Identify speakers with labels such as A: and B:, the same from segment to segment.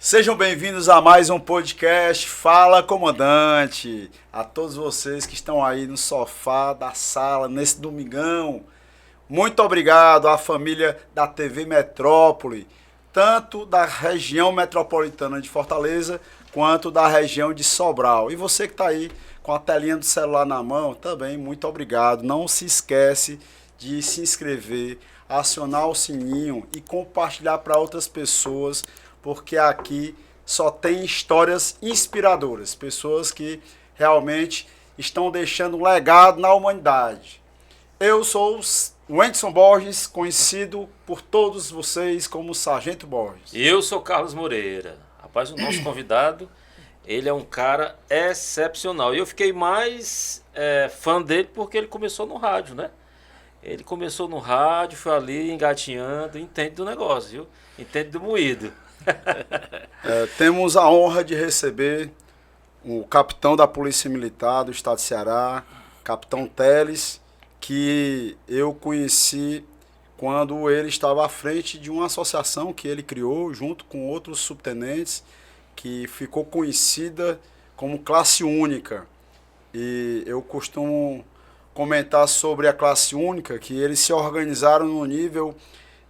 A: Sejam bem-vindos a mais um podcast Fala Comandante. A todos vocês que estão aí no sofá da sala nesse domingão, muito obrigado à família da TV Metrópole, tanto da região metropolitana de Fortaleza quanto da região de Sobral. E você que está aí com a telinha do celular na mão, também muito obrigado. Não se esquece de se inscrever, acionar o sininho e compartilhar para outras pessoas, porque aqui só tem histórias inspiradoras, pessoas que realmente estão deixando um legado na humanidade. Eu sou o Wendson Borges, conhecido por todos vocês como Sargento Borges.
B: Eu sou Carlos Moreira. Rapaz, o nosso convidado, ele é um cara excepcional. E eu fiquei mais fã dele porque ele começou no rádio, né? Ele começou no rádio, foi ali engatinhando, entende do negócio, viu? Entende do moído.
A: Temos a honra de receber o capitão da Polícia Militar do Estado de Ceará, capitão Teles, que eu conheci quando ele estava à frente de uma associação que ele criou junto com outros subtenentes, que ficou conhecida como Classe Única. E eu costumo comentar sobre a Classe Única, que eles se organizaram no nível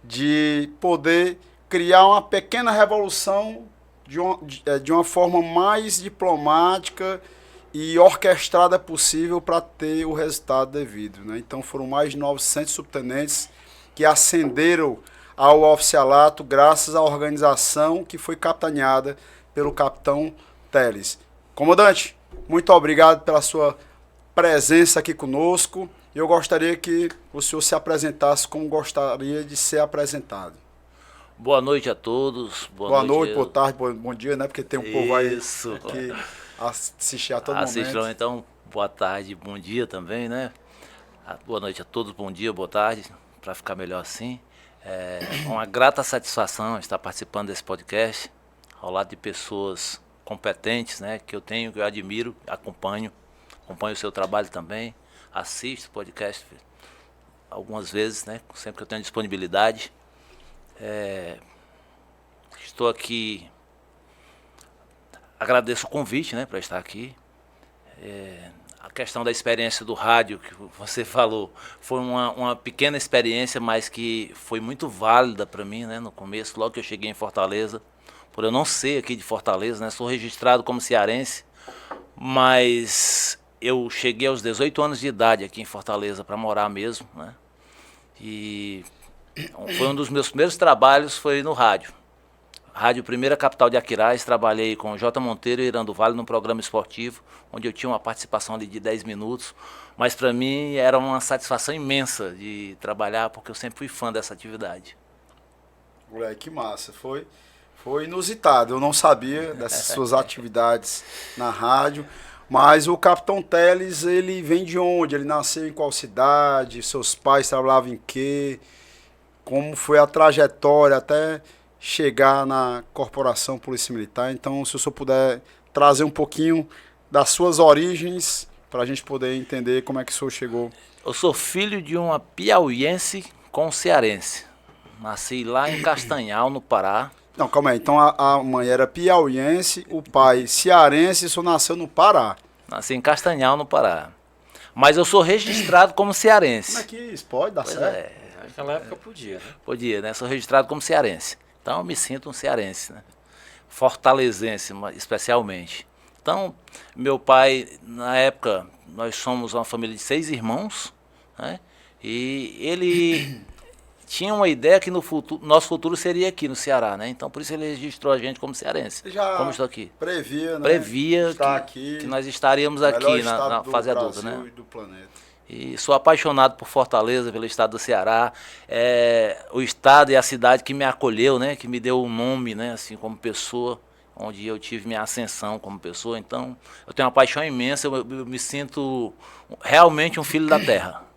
A: de poder criar uma pequena revolução de uma forma mais diplomática e orquestrada possível para ter o resultado devido, né? Então foram mais de 900 subtenentes que ascenderam ao oficialato graças à organização que foi capitaneada pelo capitão Teles. Comandante, muito obrigado pela sua presença aqui conosco. Eu gostaria que o senhor se apresentasse como gostaria de ser apresentado.
B: Boa noite a todos.
A: Boa noite, boa tarde, bom dia, né? Porque tem um povo aí que assiste a todo momento.
B: Então, boa tarde, bom dia também, né? Boa noite a todos, bom dia, boa tarde, para ficar melhor assim. É uma grata satisfação estar participando desse podcast, ao lado de pessoas competentes, né? Que eu admiro, acompanho o seu trabalho também, assisto o podcast algumas vezes, né? Sempre que eu tenho disponibilidade. Estou aqui, agradeço o convite, né, para estar aqui. A questão da experiência do rádio que você falou foi uma pequena experiência, mas que foi muito válida para mim, né, no começo, logo que eu cheguei em Fortaleza, por eu não ser aqui de Fortaleza, né, sou registrado como cearense, mas eu cheguei aos 18 anos de idade aqui em Fortaleza para morar mesmo, né, e foi um dos meus primeiros trabalhos, foi no rádio. Rádio Primeira Capital de Aquiraz, trabalhei com J. Monteiro e Irando Vale num programa esportivo, onde eu tinha uma participação ali de 10 minutos, mas para mim era uma satisfação imensa de trabalhar, porque eu sempre fui fã dessa atividade.
A: Que massa, foi inusitado, eu não sabia dessas suas atividades na rádio, mas o capitão Teles, ele vem de onde? Ele nasceu em qual cidade? Seus pais trabalhavam em quê? Como foi a trajetória até chegar na Corporação Polícia Militar? Então, se o senhor puder trazer um pouquinho das suas origens, para a gente poder entender como é que o senhor chegou.
B: Eu sou filho de uma piauiense com cearense. Nasci lá em Castanhal, no Pará.
A: Não, calma aí. Então, a mãe era piauiense, o pai cearense, e o senhor nasceu no Pará.
B: Nasci em Castanhal, no Pará. Mas eu sou registrado como cearense.
A: Como é que isso pode dar certo?
B: Naquela época podia, né? Podia, né? Sou registrado como cearense. Então eu me sinto um cearense, né? Fortalezense, especialmente. Então, meu pai, na época, nós somos uma família de 6 irmãos, né? E ele tinha uma ideia que no futuro, nosso futuro seria aqui no Ceará, né? Então por isso ele registrou a gente como cearense.
A: Já
B: como estou aqui.
A: Previa, né?
B: Previa que nós estaríamos aqui na fase adulta, né?
A: E do planeta.
B: E sou apaixonado por Fortaleza, pelo estado do Ceará, o estado e a cidade que me acolheu, né, que me deu um nome, né, assim, como pessoa, onde eu tive minha ascensão como pessoa. Então, eu tenho uma paixão imensa, eu me sinto realmente um filho da terra.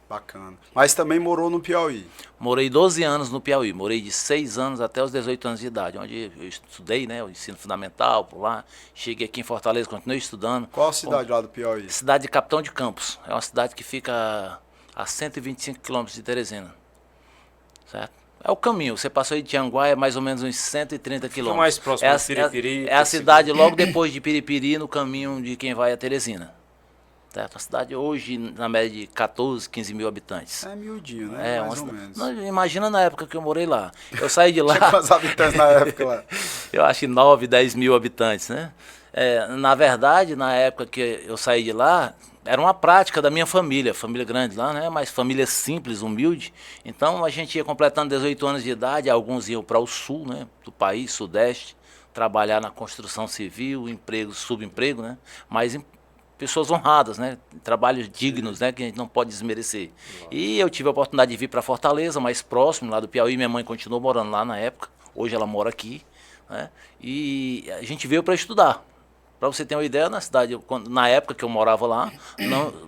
A: Bacana. Mas também morou no Piauí?
B: Morei 12 anos no Piauí, morei de 6 anos até os 18 anos de idade, onde eu estudei, né, o ensino fundamental por lá, cheguei aqui em Fortaleza, continuei estudando.
A: Qual a cidade lá do Piauí?
B: Cidade de Capitão de Campos, é uma cidade que fica a 125 quilômetros de Teresina, certo? É o caminho. Você passou aí de Tianguá, é mais ou menos uns 130 quilômetros.
C: mais próximo de Piripiri.
B: É a cidade logo depois de Piripiri, no caminho de quem vai a Teresina. Certo? A cidade hoje, na média de 14, 15 mil habitantes.
A: É miudinho, né?
B: É,
A: mais ou menos.
B: Não, imagina na época que eu morei lá. Eu saí de lá...
A: Tinha quantos habitantes na época lá?
B: Eu acho que 9, 10 mil habitantes, né? Na verdade, na época que eu saí de lá, era uma prática da minha família grande lá, né? Mas família simples, humilde. Então a gente ia completando 18 anos de idade, alguns iam para o sul, né? Do país, sudeste, trabalhar na construção civil, emprego, subemprego, né? Mas pessoas honradas, né? Trabalhos dignos, né? Que a gente não pode desmerecer. Nossa. E eu tive a oportunidade de vir para Fortaleza, mais próximo, lá do Piauí. Minha mãe continuou morando lá na época. Hoje ela mora aqui, né? E a gente veio para estudar. Para você ter uma ideia, na cidade, na época que eu morava lá,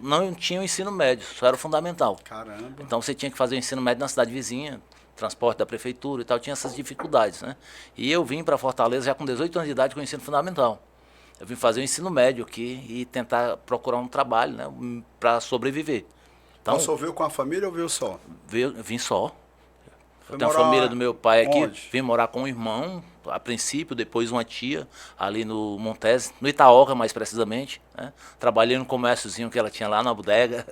B: não tinha o ensino médio, só era o fundamental.
A: Caramba.
B: Então você tinha que fazer o ensino médio na cidade vizinha, transporte da prefeitura e tal, tinha essas dificuldades, né? E eu vim para Fortaleza já com 18 anos de idade com o ensino fundamental. Eu vim fazer o ensino médio aqui e tentar procurar um trabalho, né, para sobreviver.
A: Então, o senhor veio com a família ou veio só?
B: Vim só. Eu tenho a família do meu pai aqui, vim morar com um irmão, a princípio, depois uma tia, ali no Montese, no Itaoca mais precisamente, né? Trabalhei no comérciozinho que ela tinha lá na bodega.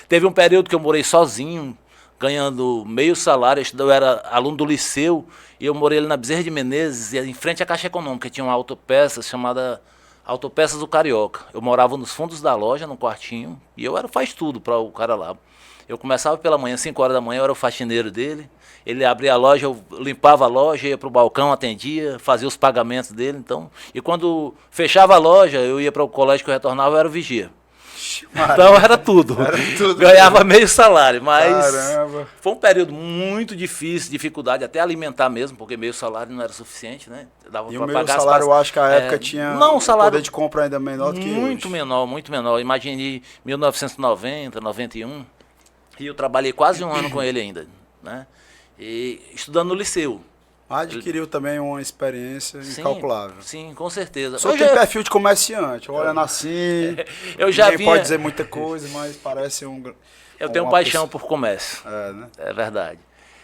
B: Teve um período que eu morei sozinho, ganhando meio salário, eu era aluno do liceu, e eu morei ali na Bezerra de Menezes, em frente à Caixa Econômica, tinha uma autopeça chamada Autopeças do Carioca. Eu morava nos fundos da loja, no quartinho, e eu era faz tudo para o cara lá. Eu começava pela manhã, 5 horas da manhã, eu era o faxineiro dele. Ele abria a loja, eu limpava a loja, ia para o balcão, atendia, fazia os pagamentos dele. Então, e quando fechava a loja, eu ia para o colégio que eu retornava, eu era o vigia. Então era tudo. Ganhava meio salário, mas caramba, foi um período muito difícil, dificuldade até alimentar mesmo, porque meio salário não era suficiente, né?
A: Dava e o meio salário, eu acho que a época tinha
B: não, salário,
A: poder de compra ainda menor do que
B: muito
A: hoje.
B: Muito menor. Imagine 1990, 91, e eu trabalhei quase um ano com ele ainda, né? E estudando no liceu.
A: Adquiriu também uma experiência incalculável.
B: Sim, com certeza.
A: Só tem perfil de comerciante, olhando assim.
B: Eu já
A: ninguém pode dizer muita coisa, mas parece
B: eu tenho paixão por comércio.
A: Né?
B: É verdade.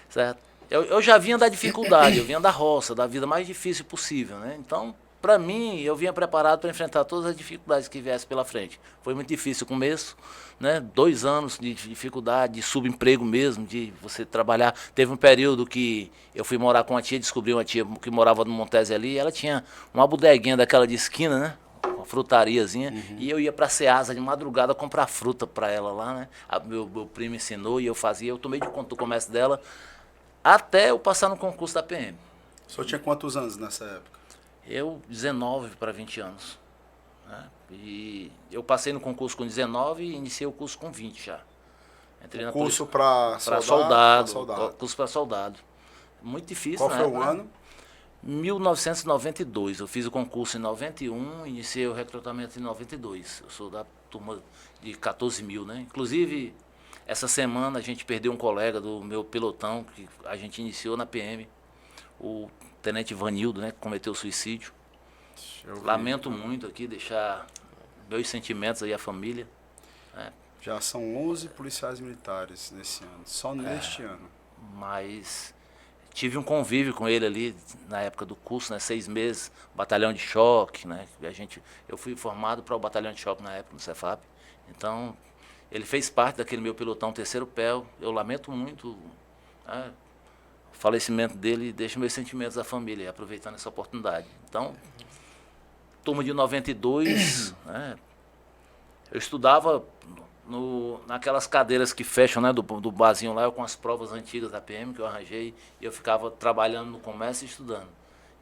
B: Certo? Eu já vinha da dificuldade, eu vinha da roça, da vida mais difícil possível, né? Então, para mim, eu vinha preparado para enfrentar todas as dificuldades que viessem pela frente. Foi muito difícil o começo, né? 2 anos de dificuldade, de subemprego mesmo, de você trabalhar. Teve um período que eu fui morar com uma tia, descobri uma tia que morava no Montese ali, e ela tinha uma bodeguinha daquela de esquina, né? Uma frutariazinha, e eu ia para a Ceasa de madrugada comprar fruta para ela lá, né? Meu primo ensinou e eu fazia, eu tomei de conta do comércio dela, até eu passar no concurso da PM.
A: O senhor tinha quantos anos nessa época?
B: Eu, 19 para 20 anos. Né? E eu passei no concurso com 19 e iniciei o curso com 20 já. Entrei
A: na curso para
B: soldado. Curso para soldado. Muito difícil,
A: Qual foi o ano?
B: 1992. Eu fiz o concurso em 91, iniciei o recrutamento em 92. Eu sou da turma de 14 mil, né? Inclusive, essa semana a gente perdeu um colega do meu pelotão, que a gente iniciou na PM, o Tenente Vanildo, né, que cometeu suicídio. Lamento muito aqui, deixar meus sentimentos aí à família. Né.
A: Já são 11 policiais militares nesse ano, só neste ano.
B: Mas tive um convívio com ele ali na época do curso, né, 6 meses, batalhão de choque, né, eu fui formado para o batalhão de choque na época no Cefap. Então, ele fez parte daquele meu pelotão terceiro PEL. Eu lamento muito, né, o falecimento dele e deixo meus sentimentos à família, aproveitando essa oportunidade. Então, turma de 92, né, eu estudava naquelas cadeiras que fecham, né, do barzinho lá, eu com as provas antigas da PM que eu arranjei, e eu ficava trabalhando no comércio e estudando.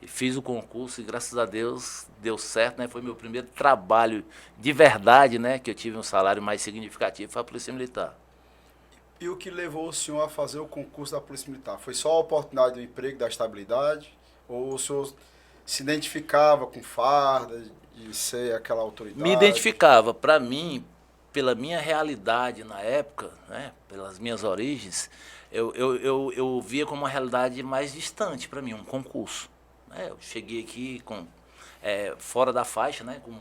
B: E fiz o concurso e, graças a Deus, deu certo, né? Foi meu primeiro trabalho de verdade, né? Que eu tive um salário mais significativo, foi a Polícia Militar.
A: E o que levou o senhor a fazer o concurso da Polícia Militar? Foi só a oportunidade do emprego, da estabilidade? Ou o senhor se identificava com farda, de ser aquela autoridade?
B: Me identificava. Para mim, pela minha realidade na época, né? Pelas minhas origens, eu via como uma realidade mais distante para mim, um concurso. Eu cheguei aqui fora da faixa, né, com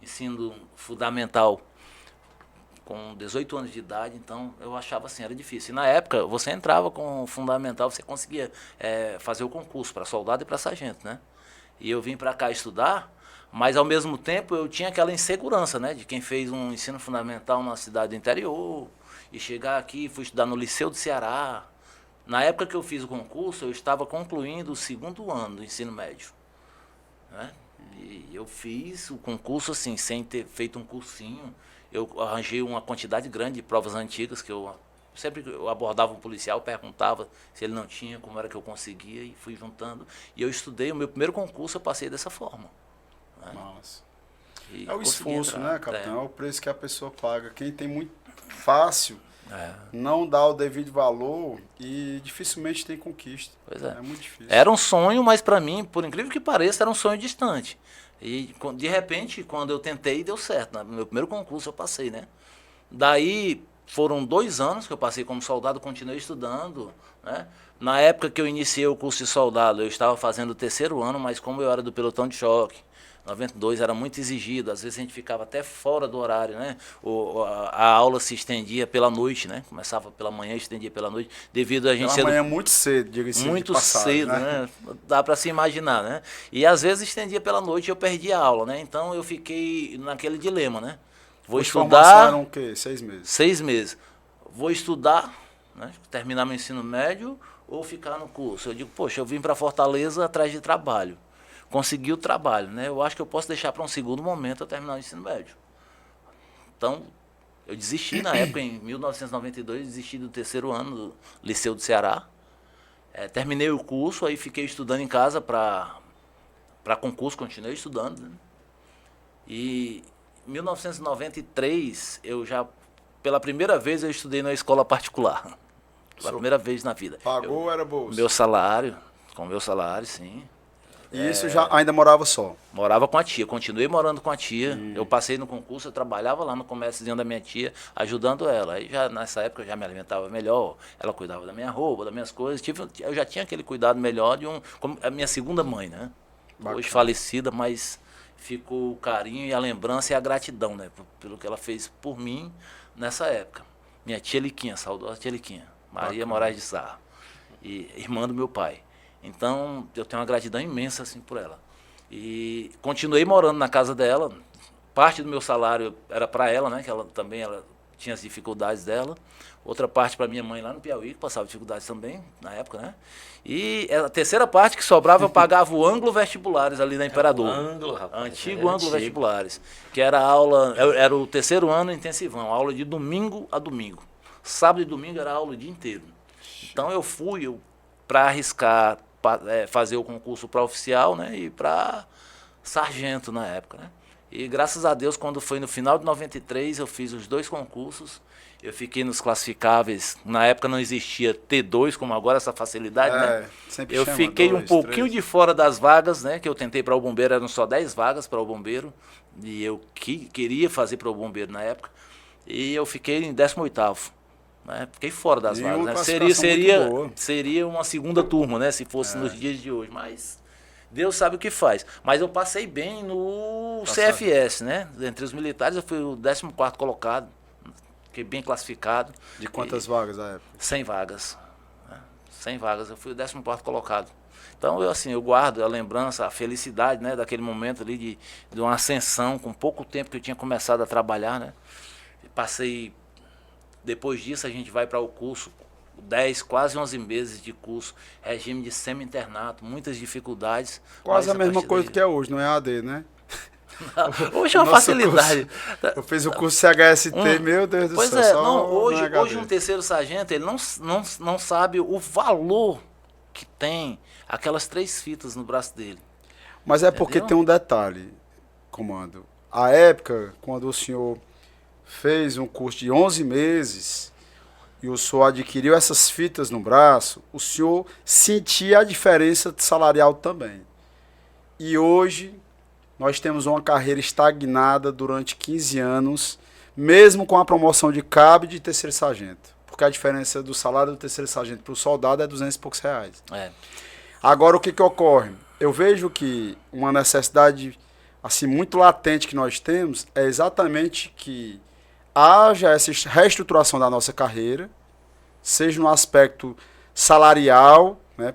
B: ensino fundamental com 18 anos de idade, então eu achava assim, era difícil. E na época, você entrava com o fundamental, você conseguia fazer o concurso para soldado e para sargento, né? E eu vim para cá estudar, mas ao mesmo tempo eu tinha aquela insegurança, né? De quem fez um ensino fundamental numa cidade do interior, e chegar aqui, fui estudar no Liceu do Ceará. Na época que eu fiz o concurso, eu estava concluindo o 2º ano do ensino médio, né? E eu fiz o concurso assim, sem ter feito um cursinho. Eu arranjei uma quantidade grande de provas antigas que sempre que eu abordava um policial, perguntava se ele não tinha, como era que eu conseguia, e fui juntando. E eu estudei, o meu primeiro concurso eu passei dessa forma, né?
A: Nossa.
B: E
A: É o esforço,
B: entrar,
A: né, capitão? É o preço que a pessoa paga. Quem tem muito fácil não dá o devido valor e dificilmente tem conquista.
B: Pois é.
A: É muito difícil.
B: Era um sonho, mas para mim, por incrível que pareça, era um sonho distante. E de repente, quando eu tentei, deu certo. No meu primeiro concurso eu passei, né? Daí foram 2 anos que eu passei como soldado, continuei estudando, né? Na época que eu iniciei o curso de soldado, eu estava fazendo o 3º ano, mas como eu era do pelotão de choque, 92 era muito exigido, às vezes a gente ficava até fora do horário, né? A aula se estendia pela noite, né? Começava pela manhã e estendia pela noite, devido a gente
A: ser... manhã muito cedo, diga-se
B: muito
A: de passagem,
B: cedo, né? Dá para se imaginar, né? E às vezes estendia pela noite e eu perdia a aula, né? Então eu fiquei naquele dilema, né? Vou estudar...
A: eram o quê? 6 meses?
B: 6 meses. Vou estudar, né? Terminar meu ensino médio ou ficar no curso? Eu digo, poxa, eu vim para Fortaleza atrás de trabalho. Consegui o trabalho, né? Eu acho que eu posso deixar para um segundo momento eu terminar o ensino médio. Então, eu desisti na época, em 1992, desisti do 3º ano do Liceu do Ceará. Terminei o curso, aí fiquei estudando em casa para concurso, continuei estudando, né? E em 1993, pela primeira vez, eu estudei na escola particular. Pela primeira vez na vida.
A: Pagou ou era bolsa?
B: Meu salário, com meu salário, sim.
A: E isso já ainda morava só?
B: Morava com a tia, continuei morando com a tia. Eu passei no concurso, eu trabalhava lá no comérciozinho da minha tia, ajudando ela. Aí já nessa época eu já me alimentava melhor, ela cuidava da minha roupa, das minhas coisas. Eu já tinha aquele cuidado melhor como a minha segunda mãe, né? Bacana. Hoje falecida, mas ficou o carinho e a lembrança e a gratidão, né? Pelo que ela fez por mim nessa época. Minha tia Liquinha, saudosa tia Liquinha, Maria Moraes de Sá, e irmã do meu pai. Então, eu tenho uma gratidão imensa assim, por ela. E continuei morando na casa dela. Parte do meu salário era para ela, né? Que ela tinha as dificuldades dela. Outra parte para minha mãe lá no Piauí, que passava dificuldades também, na época, né? E a terceira parte que sobrava, eu pagava o Ângulo Vestibulares ali na Imperador.
C: Ângulo, rapaz.
B: Antigo Ângulo Vestibulares. Que era aula, era o 3º ano intensivão, aula de domingo a domingo. Sábado e domingo era aula o dia inteiro. Então eu fui para arriscar fazer o concurso para oficial, né, e para sargento na época, né? E graças a Deus, quando foi no final de 93, eu fiz os 2 concursos. Eu fiquei nos classificáveis. Na época não existia T2 como agora, essa facilidade, né? Eu fiquei um pouquinho de fora das vagas, né, que eu tentei para o bombeiro, eram só 10 vagas para o bombeiro, e eu queria fazer para o bombeiro na época. E eu fiquei em 18º. Fiquei fora das vagas, né? Seria uma segunda turma, né? Se fosse nos dias de hoje, mas Deus sabe o que faz. Mas eu passei bem no CFS, né? Entre os militares eu fui o 14º colocado, fiquei bem classificado.
A: De quantas vagas na época?
B: 100 vagas. Né? 100 vagas, eu fui o 14º colocado. Então eu guardo a lembrança, a felicidade, né, daquele momento ali de uma ascensão, com pouco tempo que eu tinha começado a trabalhar, né? Passei. Depois disso, a gente vai para o curso, 10, quase 11 meses de curso, regime de semi-internato, muitas dificuldades.
A: Quase a mesma coisa que é hoje, não é AD, né?
B: Hoje é uma facilidade.
A: Eu fiz o curso CHST, meu Deus do céu.
B: Pois é, hoje um 3º sargento, ele não sabe o valor que tem aquelas 3 fitas no braço dele.
A: Mas é porque tem um detalhe, comando. A época, quando o senhor fez um curso de 11 meses e o senhor adquiriu essas fitas no braço, o senhor sentia a diferença salarial também. E hoje nós temos uma carreira estagnada durante 15 anos, mesmo com a promoção de cabo e de 3º sargento. Porque a diferença do salário do 3º sargento para o soldado é 200 e poucos reais. Agora, o que ocorre? Eu vejo que uma necessidade assim, muito latente que nós temos é exatamente que haja essa reestruturação da nossa carreira, seja no aspecto salarial, né,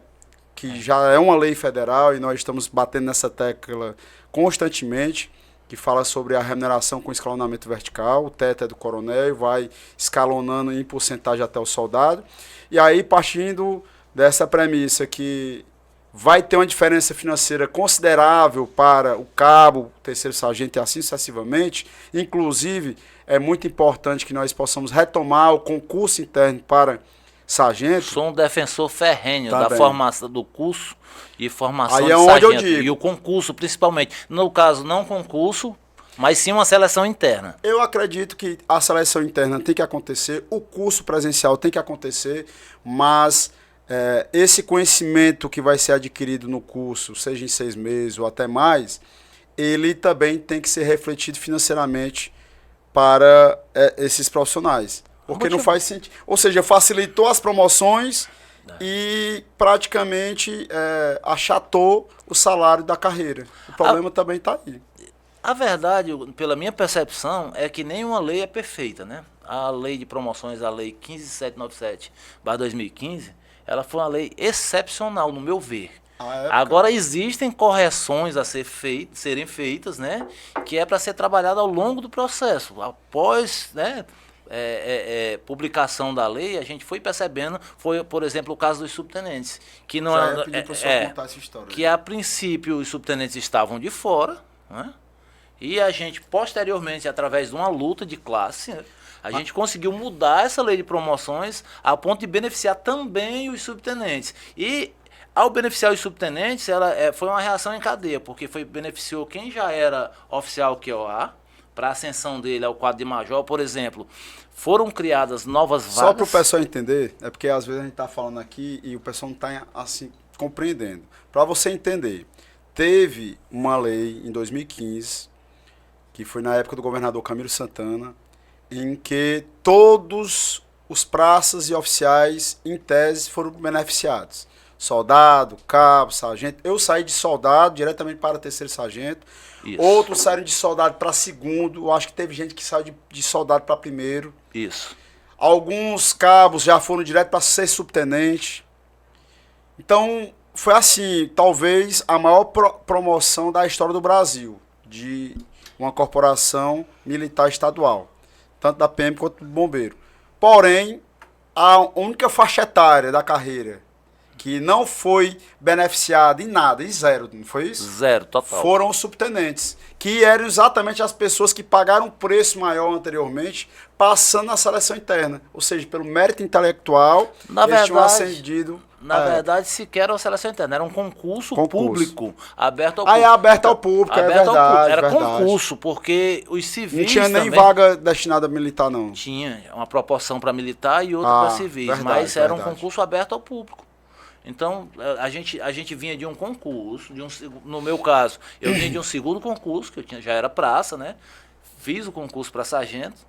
A: que já é uma lei federal e nós estamos batendo nessa tecla constantemente, que fala sobre a remuneração com escalonamento vertical, o teto é do coronel e vai escalonando em porcentagem até o soldado. E aí, partindo dessa premissa que vai ter uma diferença financeira considerável para o cabo, o terceiro sargento e assim sucessivamente, inclusive é muito importante que nós possamos retomar o concurso interno para sargento.
B: Sou um defensor ferrenho
A: Tá
B: da
A: bem.
B: formação do curso e formação
A: Aí
B: de
A: é onde eu
B: sargento.
A: digo.
B: E o concurso, principalmente. No caso, não concurso, mas sim uma seleção interna.
A: Eu acredito que a seleção interna tem que acontecer, o curso presencial tem que acontecer, mas esse conhecimento que vai ser adquirido no curso, seja em 6 meses ou até mais, ele também tem que ser refletido financeiramente para esses profissionais. Porque não faz sentido. Ou seja, facilitou as promoções e praticamente achatou o salário da carreira. O problema também está aí.
B: A verdade, pela minha percepção, é que nenhuma lei é perfeita, né? A lei de promoções, a lei 15797/2015, ela foi uma lei excepcional, no meu ver. Agora existem correções a serem feitas, né? Que é para ser trabalhado ao longo do processo. Após, né, publicação da lei, a gente foi percebendo, foi, por exemplo, o caso dos subtenentes, que não
A: contar essa história.
B: que a princípio os subtenentes estavam de fora, né? E a gente, posteriormente, através de uma luta de classe, né, a gente conseguiu mudar essa lei de promoções a ponto de beneficiar também os subtenentes. E, ao beneficiar os subtenentes, foi uma reação em cadeia, porque beneficiou quem já era oficial QOA, para a ascensão dele ao quadro de major, por exemplo, foram criadas novas vagas.
A: Só para o pessoal entender, é porque às vezes a gente está falando aqui e o pessoal não está assim, compreendendo. Para você entender, teve uma lei em 2015, que foi na época do governador Camilo Santana, em que todos os praças e oficiais, em tese, foram beneficiados. Soldado, cabo, sargento. Eu saí de soldado diretamente para terceiro sargento. Isso. Outros saíram de soldado para segundo. Eu acho que teve gente que saiu de soldado para primeiro.
B: Isso.
A: Alguns cabos já foram direto para ser subtenente. Então, foi assim, talvez a maior promoção da história do Brasil, de uma corporação militar estadual, tanto da PM quanto do bombeiro. Porém, a única faixa etária da carreira que não foi beneficiada em nada, em zero, não foi isso?
B: Zero, total.
A: Foram os subtenentes, que eram exatamente as pessoas que pagaram um preço maior anteriormente, passando na seleção interna. Ou seja, pelo mérito intelectual, eles tinham ascendido.
B: Na verdade, sequer era uma seleção interna, era um concurso público, aberto ao
A: público.
B: Aí
A: é aberto ao público, é verdade.
B: Era concurso, porque os civis
A: não tinha nem
B: também
A: vaga destinada a militar, não.
B: Tinha uma proporção para militar e outra para civis, verdade, mas era um concurso aberto ao público. Então, a gente vinha de um concurso, no meu caso, eu vinha de um segundo concurso, que já era praça, né? Fiz o concurso para sargento,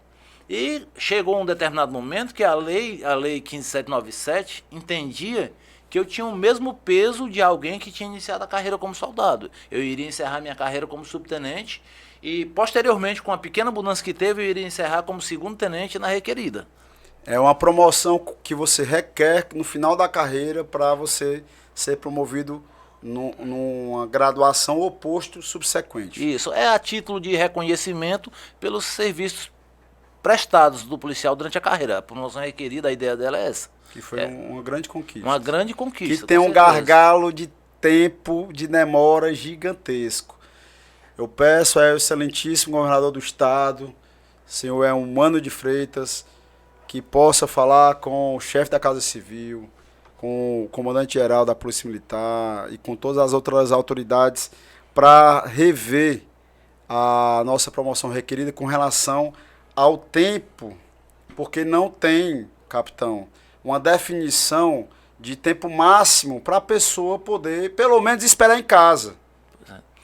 B: e chegou um determinado momento que a lei 15797 entendia que eu tinha o mesmo peso de alguém que tinha iniciado a carreira como soldado. Eu iria encerrar minha carreira como subtenente e, posteriormente, com a pequena mudança que teve, eu iria encerrar como segundo tenente na requerida.
A: É uma promoção que você requer no final da carreira para você ser promovido numa graduação ou posto subsequente.
B: Isso, é a título de reconhecimento pelos serviços prestados do policial durante a carreira. A promoção requerida, a ideia dela é essa.
A: Que foi uma grande conquista.
B: Uma grande conquista.
A: Que tem um gargalo de tempo, de demora gigantesco. Eu peço ao excelentíssimo governador do estado, senhor Elmano de Freitas, que possa falar com o chefe da Casa Civil, com o comandante-geral da Polícia Militar e com todas as outras autoridades para rever a nossa promoção requerida com relação ao tempo, porque não tem, capitão, uma definição de tempo máximo para a pessoa poder, pelo menos, esperar em casa.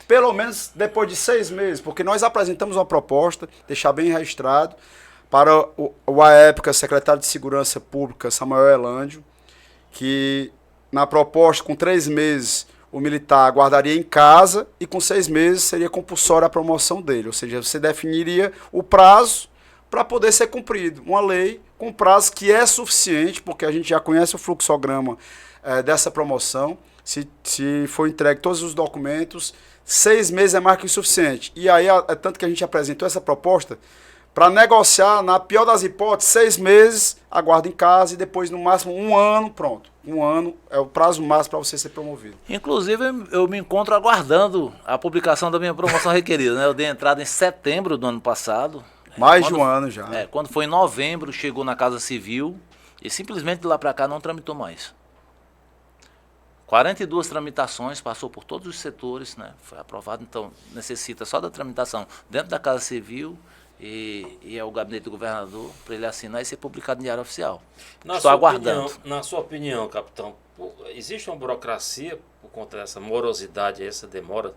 A: Pelo menos depois de 6 meses, porque nós apresentamos uma proposta, deixar bem registrado, para à época, secretário de Segurança Pública, Samuel Elândio, que na proposta, com 3 meses, o militar aguardaria em casa e com 6 meses seria compulsória a promoção dele. Ou seja, você definiria o prazo para poder ser cumprido. Uma lei com prazo que é suficiente, porque a gente já conhece o fluxograma dessa promoção. Se for entregue todos os documentos, 6 meses é mais que o suficiente. E aí, é tanto que a gente apresentou essa proposta para negociar, na pior das hipóteses, 6 meses, aguarda em casa e depois, no máximo, 1 ano, pronto. 1 ano é o prazo máximo para você ser promovido.
B: Inclusive, eu me encontro aguardando a publicação da minha promoção requerida, né? Eu dei entrada em setembro do ano passado.
A: Mais de um ano já.
B: Quando foi em novembro, chegou na Casa Civil e simplesmente de lá para cá não tramitou mais. 42 tramitações, passou por todos os setores, né? Foi aprovado, então necessita só da tramitação dentro da Casa Civil e é o gabinete do governador para ele assinar e ser publicado em Diário Oficial. Estou aguardando.
C: Na sua opinião, capitão, existe uma burocracia por conta dessa morosidade, essa demora?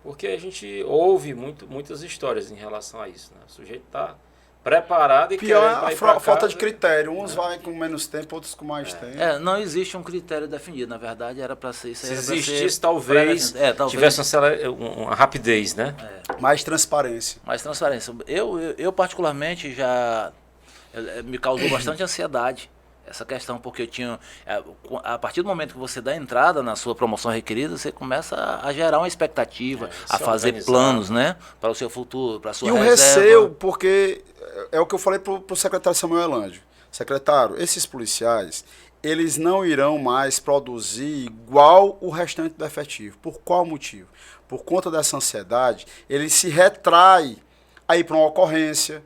C: Porque a gente ouve muitas histórias em relação a isso, né? O sujeito está preparado e
A: pior
C: querendo
A: a falta de critério. Uns vai com menos tempo, outros com mais tempo.
B: Não existe um critério definido. Na verdade, era para ser isso.
C: Se existisse, talvez tivesse uma rapidez, né?
A: Mais transparência.
B: Mais transparência. Eu particularmente, me causou bastante ansiedade essa questão, porque eu tinha... A partir do momento que você dá entrada na sua promoção requerida, você começa a gerar uma expectativa, a fazer planos, né? Para o seu futuro, para a sua reserva.
A: E o receio, porque é o que eu falei para o secretário Samuel Elândio. Secretário, esses policiais, eles não irão mais produzir igual o restante do efetivo. Por qual motivo? Por conta dessa ansiedade, ele se retrai a ir para uma ocorrência,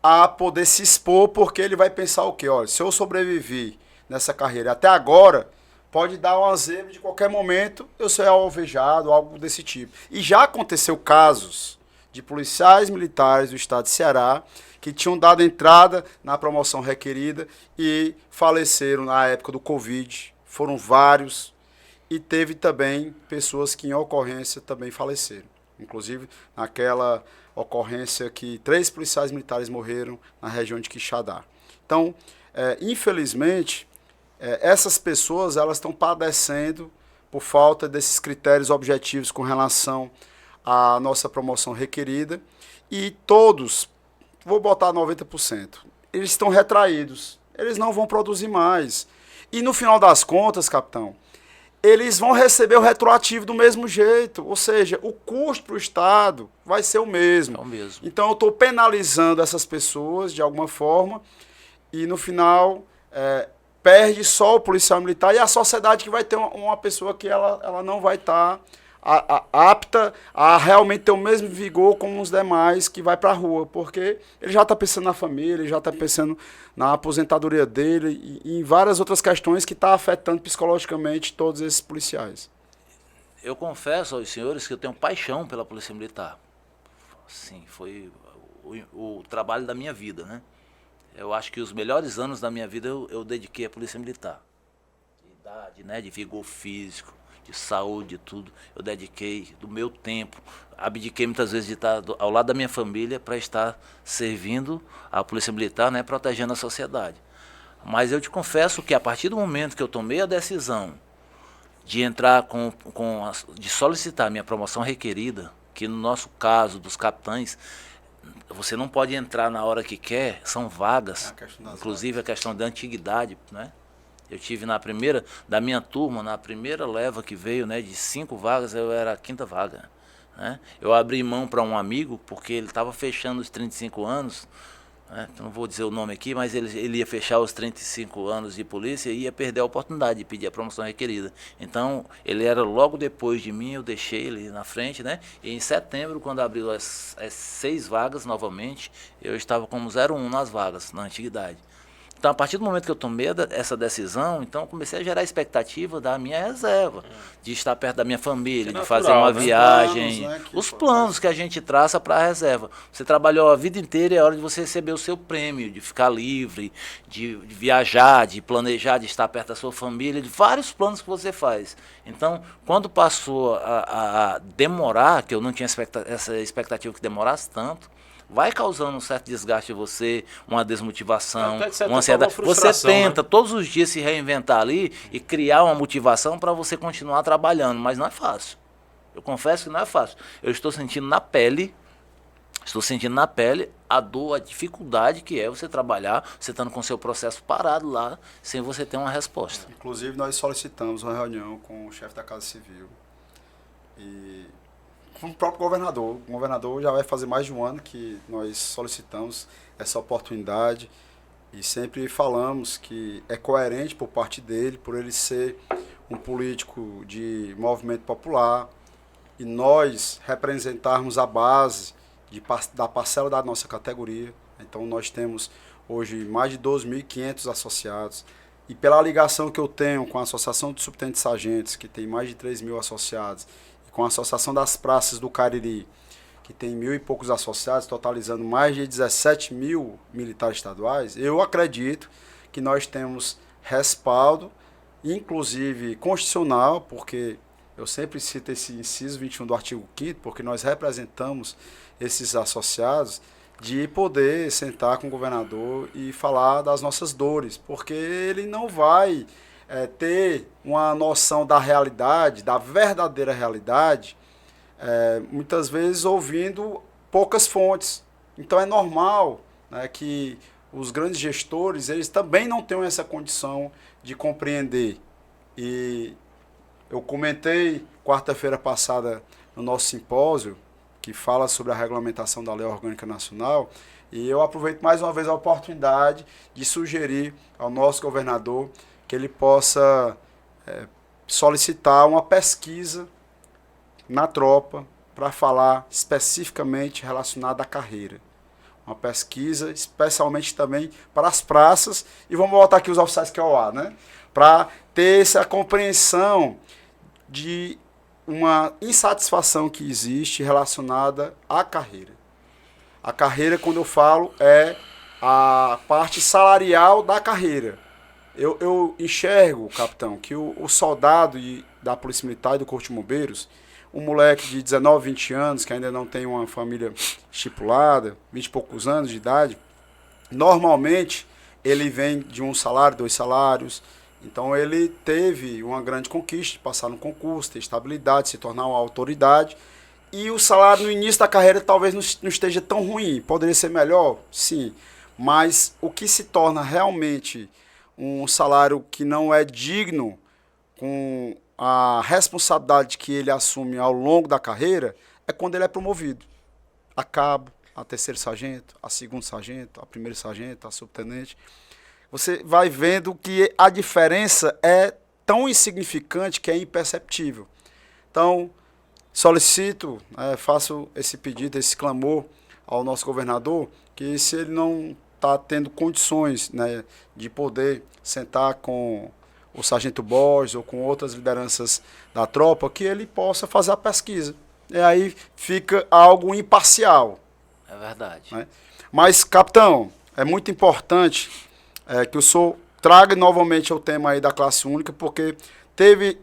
A: a poder se expor, porque ele vai pensar o quê? Olha, se eu sobrevivi nessa carreira até agora, pode dar uma zebra de qualquer momento, eu ser alvejado, algo desse tipo. E já aconteceu casos de policiais militares do estado de Ceará que tinham dado entrada na promoção requerida e faleceram na época do Covid. Foram vários. E teve também pessoas que em ocorrência também faleceram. Inclusive naquela ocorrência que 3 policiais militares morreram na região de Quixadá. Então, infelizmente, essas pessoas elas estão padecendo por falta desses critérios objetivos com relação à nossa promoção requerida e todos, vou botar 90%, eles estão retraídos, eles não vão produzir mais. E no final das contas, capitão, eles vão receber o retroativo do mesmo jeito, ou seja, o custo para o Estado vai ser o mesmo.
B: É o mesmo.
A: Então eu estou penalizando essas pessoas de alguma forma e no final perde só o policial militar e a sociedade que vai ter uma pessoa que ela não vai estar apta a realmente ter o mesmo vigor como os demais que vai para a rua, porque ele já está pensando na família, ele já está pensando na aposentadoria dele e em várias outras questões que está afetando psicologicamente todos esses policiais.
B: Eu confesso aos senhores que eu tenho paixão pela Polícia Militar. Sim, foi o trabalho da minha vida, né? Eu acho que os melhores anos da minha vida eu dediquei à Polícia Militar. De idade, né? De vigor físico, de saúde, de tudo. Eu dediquei do meu tempo. Abdiquei muitas vezes de estar ao lado da minha família para estar servindo a Polícia Militar, né? Protegendo a sociedade. Mas eu te confesso que a partir do momento que eu tomei a decisão de entrar de solicitar minha promoção requerida, que no nosso caso dos capitães, você não pode entrar na hora que quer, são vagas, inclusive a questão da antiguidade, né? Eu tive da minha turma, na primeira leva que veio, né, de 5 vagas, eu era a 5ª vaga, né? Eu abri mão para um amigo, porque ele estava fechando os 35 anos, né? Não vou dizer o nome aqui, mas ele ia fechar os 35 anos de polícia e ia perder a oportunidade de pedir a promoção requerida. Então, ele era logo depois de mim, eu deixei ele na frente, né? E em setembro, quando abriu as 6 vagas novamente, eu estava como 01 nas vagas, na antiguidade. Então, a partir do momento que eu tomei essa decisão, então eu comecei a gerar a expectativa da minha reserva, de estar perto da minha família, de fazer uma viagem,
A: planos, né,
B: os planos que a gente traça para a reserva. Você trabalhou a vida inteira e é hora de você receber o seu prêmio, de ficar livre, de viajar, de planejar, de estar perto da sua família, de vários planos que você faz. Então, quando passou a demorar, que eu não tinha essa expectativa que demorasse tanto, vai causando um certo desgaste em você, uma desmotivação, uma ansiedade. Você tenta, né, todos os dias se reinventar ali e criar uma motivação para você continuar trabalhando, mas não é fácil. Eu confesso que não é fácil. Eu estou sentindo na pele Estou sentindo na pele a dor, a dificuldade que é você trabalhar, você estando com o seu processo parado lá, sem você ter uma resposta.
A: Inclusive, nós solicitamos uma reunião com o chefe da Casa Civil e com o próprio governador. O governador já vai fazer mais de um ano que nós solicitamos essa oportunidade e sempre falamos que é coerente por parte dele, por ele ser um político de movimento popular e nós representarmos a base da parcela da nossa categoria. Então nós temos hoje mais de 12.500 associados e pela ligação que eu tenho com a Associação de Subtenentes Sargentos, que tem mais de 3.000 associados, e com a Associação das Praças do Cariri, que tem 1.000 e poucos associados, totalizando mais de 17.000 militares estaduais, eu acredito que nós temos respaldo, inclusive constitucional, porque eu sempre cito esse inciso 21 do artigo 5º, porque nós representamos esses associados, de poder sentar com o governador e falar das nossas dores, porque ele não vai ter uma noção da realidade, da verdadeira realidade, muitas vezes ouvindo poucas fontes. Então é normal, né, que os grandes gestores eles também não tenham essa condição de compreender. E eu comentei quarta-feira passada no nosso simpósio, que fala sobre a regulamentação da Lei Orgânica Nacional, e eu aproveito mais uma vez a oportunidade de sugerir ao nosso governador que ele possa solicitar uma pesquisa na tropa para falar especificamente relacionada à carreira. Uma pesquisa especialmente também para as praças, e vamos voltar aqui os oficiais QOA, né? Para ter essa compreensão de uma insatisfação que existe relacionada à carreira. A carreira, quando eu falo, é a parte salarial da carreira. Eu enxergo, capitão, que o soldado da Polícia Militar e do Corpo de Bombeiros, um moleque de 19, 20 anos, que ainda não tem uma família estipulada, 20 e poucos anos de idade, normalmente ele vem de um salário, 2 salários. Então ele teve uma grande conquista de passar no concurso, ter estabilidade, se tornar uma autoridade. E o salário no início da carreira talvez não esteja tão ruim. Poderia ser melhor? Sim. Mas o que se torna realmente um salário que não é digno com a responsabilidade que ele assume ao longo da carreira é quando ele é promovido. A cabo, a terceiro sargento, a segundo sargento, a primeiro sargento, a subtenente. Você vai vendo que a diferença é tão insignificante que é imperceptível. Então, solicito, faço esse pedido, esse clamor ao nosso governador, que se ele não está tendo condições, né, de poder sentar com o sargento Borges ou com outras lideranças da tropa, que ele possa fazer a pesquisa. E aí fica algo imparcial.
B: É verdade.
A: Né? Mas, capitão, é muito importante que o senhor traga novamente o tema aí da classe única, porque teve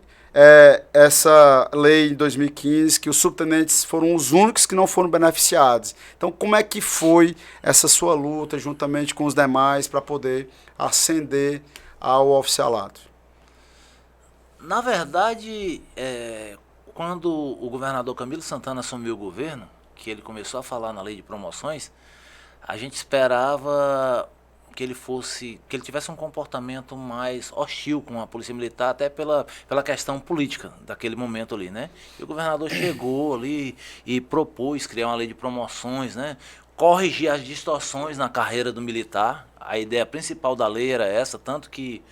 A: essa lei em 2015 que os subtenentes foram os únicos que não foram beneficiados. Então, como é que foi essa sua luta juntamente com os demais para poder ascender ao oficialato?
B: Na verdade, quando o governador Camilo Santana assumiu o governo, que ele começou a falar na lei de promoções, a gente esperava que ele tivesse um comportamento mais hostil com a Polícia Militar, até pela questão política daquele momento ali, né? E o governador chegou ali e propôs criar uma lei de promoções, né? Corrigir as distorções na carreira do militar. A ideia principal da lei era essa, tanto que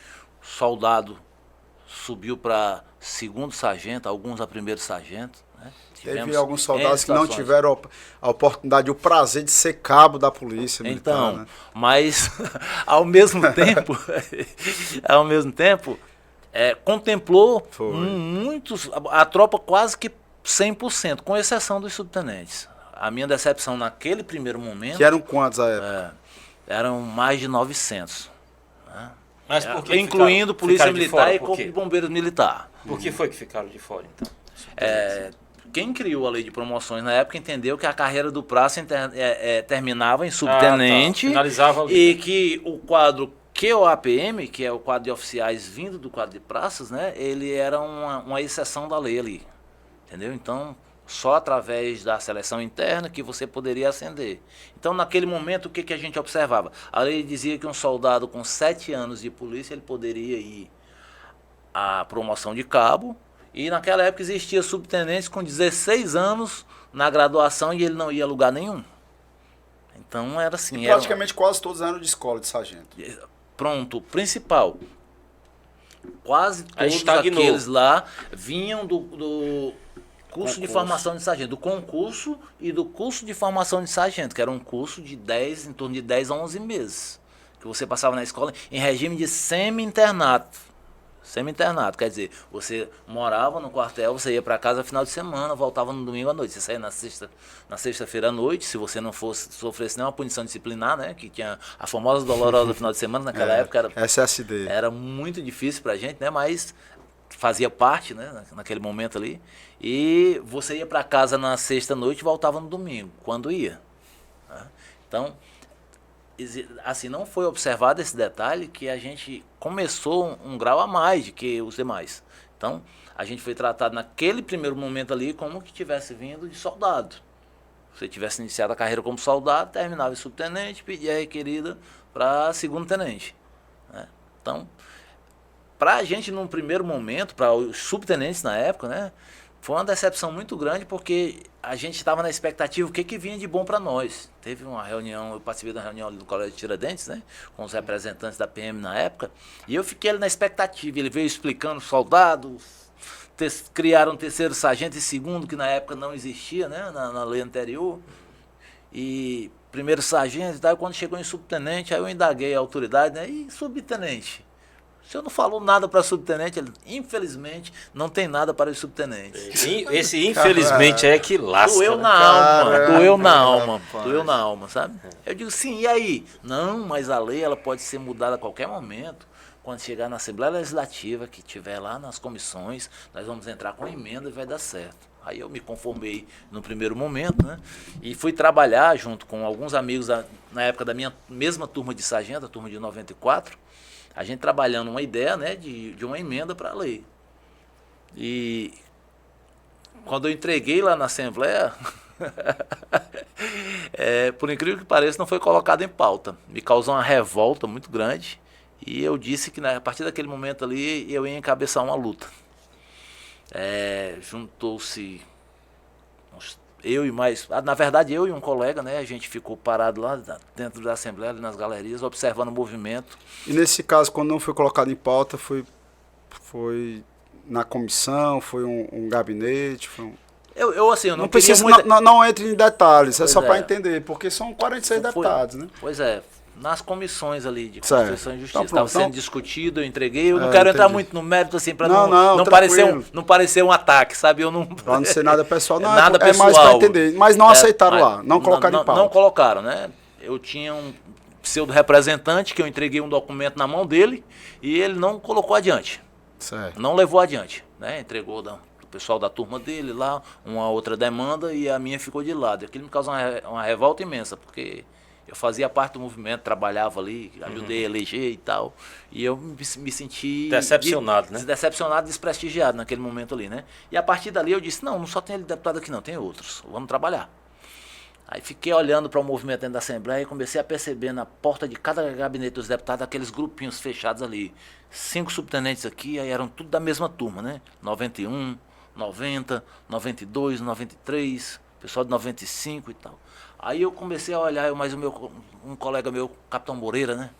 B: o soldado subiu para segundo sargento, alguns a primeiro sargento, né?
A: Teve alguns soldados que não tiveram a oportunidade, o prazer de ser cabo da polícia militar.
B: Então,
A: né?
B: Mas ao mesmo tempo, contemplou muitos, a tropa quase que 100%, com exceção dos subtenentes. A minha decepção naquele primeiro momento...
A: Que eram quantos a época?
B: Eram mais de 900. Né?
C: Mas por que
B: incluindo Polícia Militar e
C: Corpo
B: Corpo de Bombeiros Militar.
C: Por que foi que ficaram de fora, então?
B: Quem criou a lei de promoções na época entendeu que a carreira do praça terminava em subtenente,
C: finalizava ali,
B: e que o quadro QOAPM, que é o quadro de oficiais vindo do quadro de praças, né, ele era uma exceção da lei ali, entendeu? Então, só através da seleção interna que você poderia ascender. Então, naquele momento, o que a gente observava? A lei dizia que um soldado com 7 anos de polícia ele poderia ir à promoção de cabo, e naquela época existia subtenentes com 16 anos na graduação e ele não ia a lugar nenhum. Então, era assim.
A: E praticamente quase todos eram de escola de sargento.
B: Pronto, principal. Quase todos
C: estagnou.
B: aqueles lá vinham do curso de formação de sargento, do concurso e do curso de formação de sargento, que era um curso de em torno de 10 a 11 meses, que você passava na escola em regime de semi-internato. Semi-internato, quer dizer, você morava no quartel, você ia para casa no final de semana, voltava no domingo à noite. Você saía na sexta-feira à noite, se você não sofresse nenhuma punição disciplinar, né? Que tinha a famosa dolorosa final de semana, naquela época era,
A: SSD.
B: era muito difícil pra gente, né? Mas fazia parte, né? Naquele momento ali. E você ia para casa na sexta-noite e voltava no domingo, quando ia. Né? Então, assim, não foi observado esse detalhe que a gente começou um grau a mais do que os demais. Então, a gente foi tratado naquele primeiro momento ali como que tivesse vindo de soldado. Se você tivesse iniciado a carreira como soldado, terminava em subtenente, pedia a requerida para segundo-tenente. Né? Então, para a gente, num primeiro momento, para os subtenentes na época, né, foi uma decepção muito grande, porque a gente estava na expectativa o que vinha de bom para nós. Teve uma reunião, eu participei da reunião ali no Colégio de Tiradentes, né, com os representantes da PM na época, e eu fiquei ali na expectativa. Ele veio explicando soldados, criaram terceiro sargento e segundo, que na época não existia, né, na lei anterior, e primeiro sargento e tal. Quando chegou em subtenente, aí eu indaguei a autoridade, né, e subtenente? O senhor não falou nada para subtenente? Ele, infelizmente, não tem nada para os subtenentes.
C: Esse infelizmente é que lasca.
B: Doeu na alma, doeu na alma, doeu na alma, sabe? Eu digo, sim, e aí? Não, mas a lei ela pode ser mudada a qualquer momento. Quando chegar na Assembleia Legislativa, que tiver lá nas comissões, nós vamos entrar com a emenda e vai dar certo. Aí eu me conformei no primeiro momento, né? E fui trabalhar junto com alguns amigos na época da minha mesma turma de sargento, a turma de 94, a gente trabalhando uma ideia, né, de uma emenda para a lei. E quando eu entreguei lá na Assembleia, por incrível que pareça, não foi colocado em pauta. Me causou uma revolta muito grande. E eu disse que a partir daquele momento ali eu ia encabeçar uma luta. Juntou-se eu e mais, na verdade eu e um colega, né, a gente ficou parado lá dentro da Assembleia, ali nas galerias, observando o movimento.
A: E nesse caso, quando não foi colocado em pauta, foi na comissão, foi um gabinete, foi um...
B: Eu não
A: precisa,
B: muita...
A: não entre em detalhes,
B: pois
A: só para entender, porque são 46 deputados, né?
B: Pois é. Nas comissões ali de Constituição e Justiça, estava
A: então,
B: sendo discutido, eu entreguei. Eu não quero entrar muito no mérito, assim, para não parecer um ataque, sabe?
A: Para não ser nada pessoal, não,
B: nada pessoal.
A: Mais para entender. Mas não aceitaram lá, não colocaram em pauta.
B: Não colocaram, né? Eu tinha um pseudo-representante que eu entreguei um documento na mão dele e ele não colocou adiante.
A: Certo.
B: Não levou adiante, né? Entregou do pessoal da turma dele lá, uma outra demanda, e a minha ficou de lado. Aquilo me causou uma revolta imensa, porque eu fazia parte do movimento, trabalhava ali, ajudei a eleger e tal. E eu me senti...
C: Decepcionado, né?
B: Decepcionado, desprestigiado naquele momento ali, né? E a partir dali eu disse, não só tem ele deputado aqui não, tem outros. Vamos trabalhar. Aí fiquei olhando para o movimento dentro da Assembleia e comecei a perceber na porta de cada gabinete dos deputados aqueles grupinhos fechados ali. 5 subtenentes aqui, aí eram tudo da mesma turma, né? 91, 90, 92, 93, pessoal de 95 e tal. Aí eu comecei a olhar, um colega meu, Capitão Moreira, né?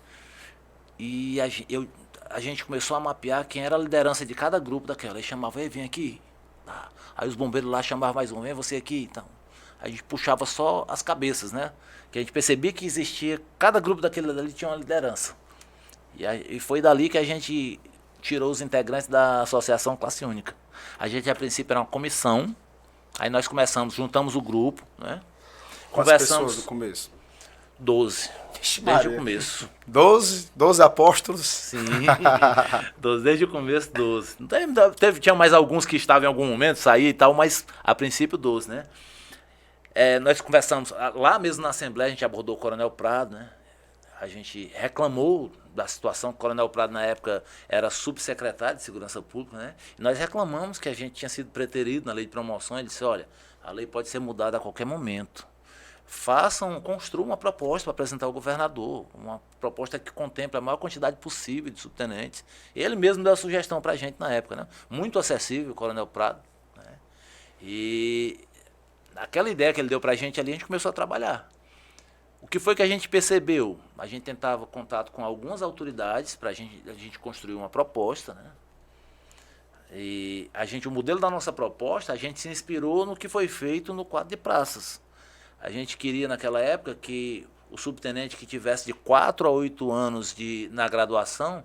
B: E a gente começou a mapear quem era a liderança de cada grupo daquela. Aí chamava, vem aqui. Aí os bombeiros lá chamavam mais um, vem você aqui. Então, a gente puxava só as cabeças, né? Que a gente percebia que existia, cada grupo daquele ali tinha uma liderança. E foi dali que a gente tirou os integrantes da Associação Classe Única. A gente, a princípio, era uma comissão. Aí nós juntamos o grupo, né?
A: Quantas pessoas no começo?
B: 12, desde o começo.
A: 12 apóstolos?
B: Sim, 12, desde o começo, 12. Tinha mais alguns que estavam em algum momento, sair e tal, mas a princípio 12, né? Nós conversamos, lá mesmo na Assembleia, a gente abordou o Coronel Prado, né? A gente reclamou da situação. O Coronel Prado, na época, era subsecretário de Segurança Pública, né? E nós reclamamos que a gente tinha sido preterido na lei de promoção. Ele disse, olha, a lei pode ser mudada a qualquer momento. Construam uma proposta para apresentar ao governador, uma proposta que contemple a maior quantidade possível de subtenentes. Ele mesmo deu a sugestão para a gente na época, né? Muito acessível, o Coronel Prado, né? E aquela ideia que ele deu para a gente ali, a gente começou a trabalhar. O que foi que a gente percebeu? A gente tentava contato com algumas autoridades para a gente construir uma proposta, né? E o modelo da nossa proposta, a gente se inspirou no que foi feito no quadro de praças. A gente queria, naquela época, que o subtenente que tivesse de 4 a 8 anos na graduação,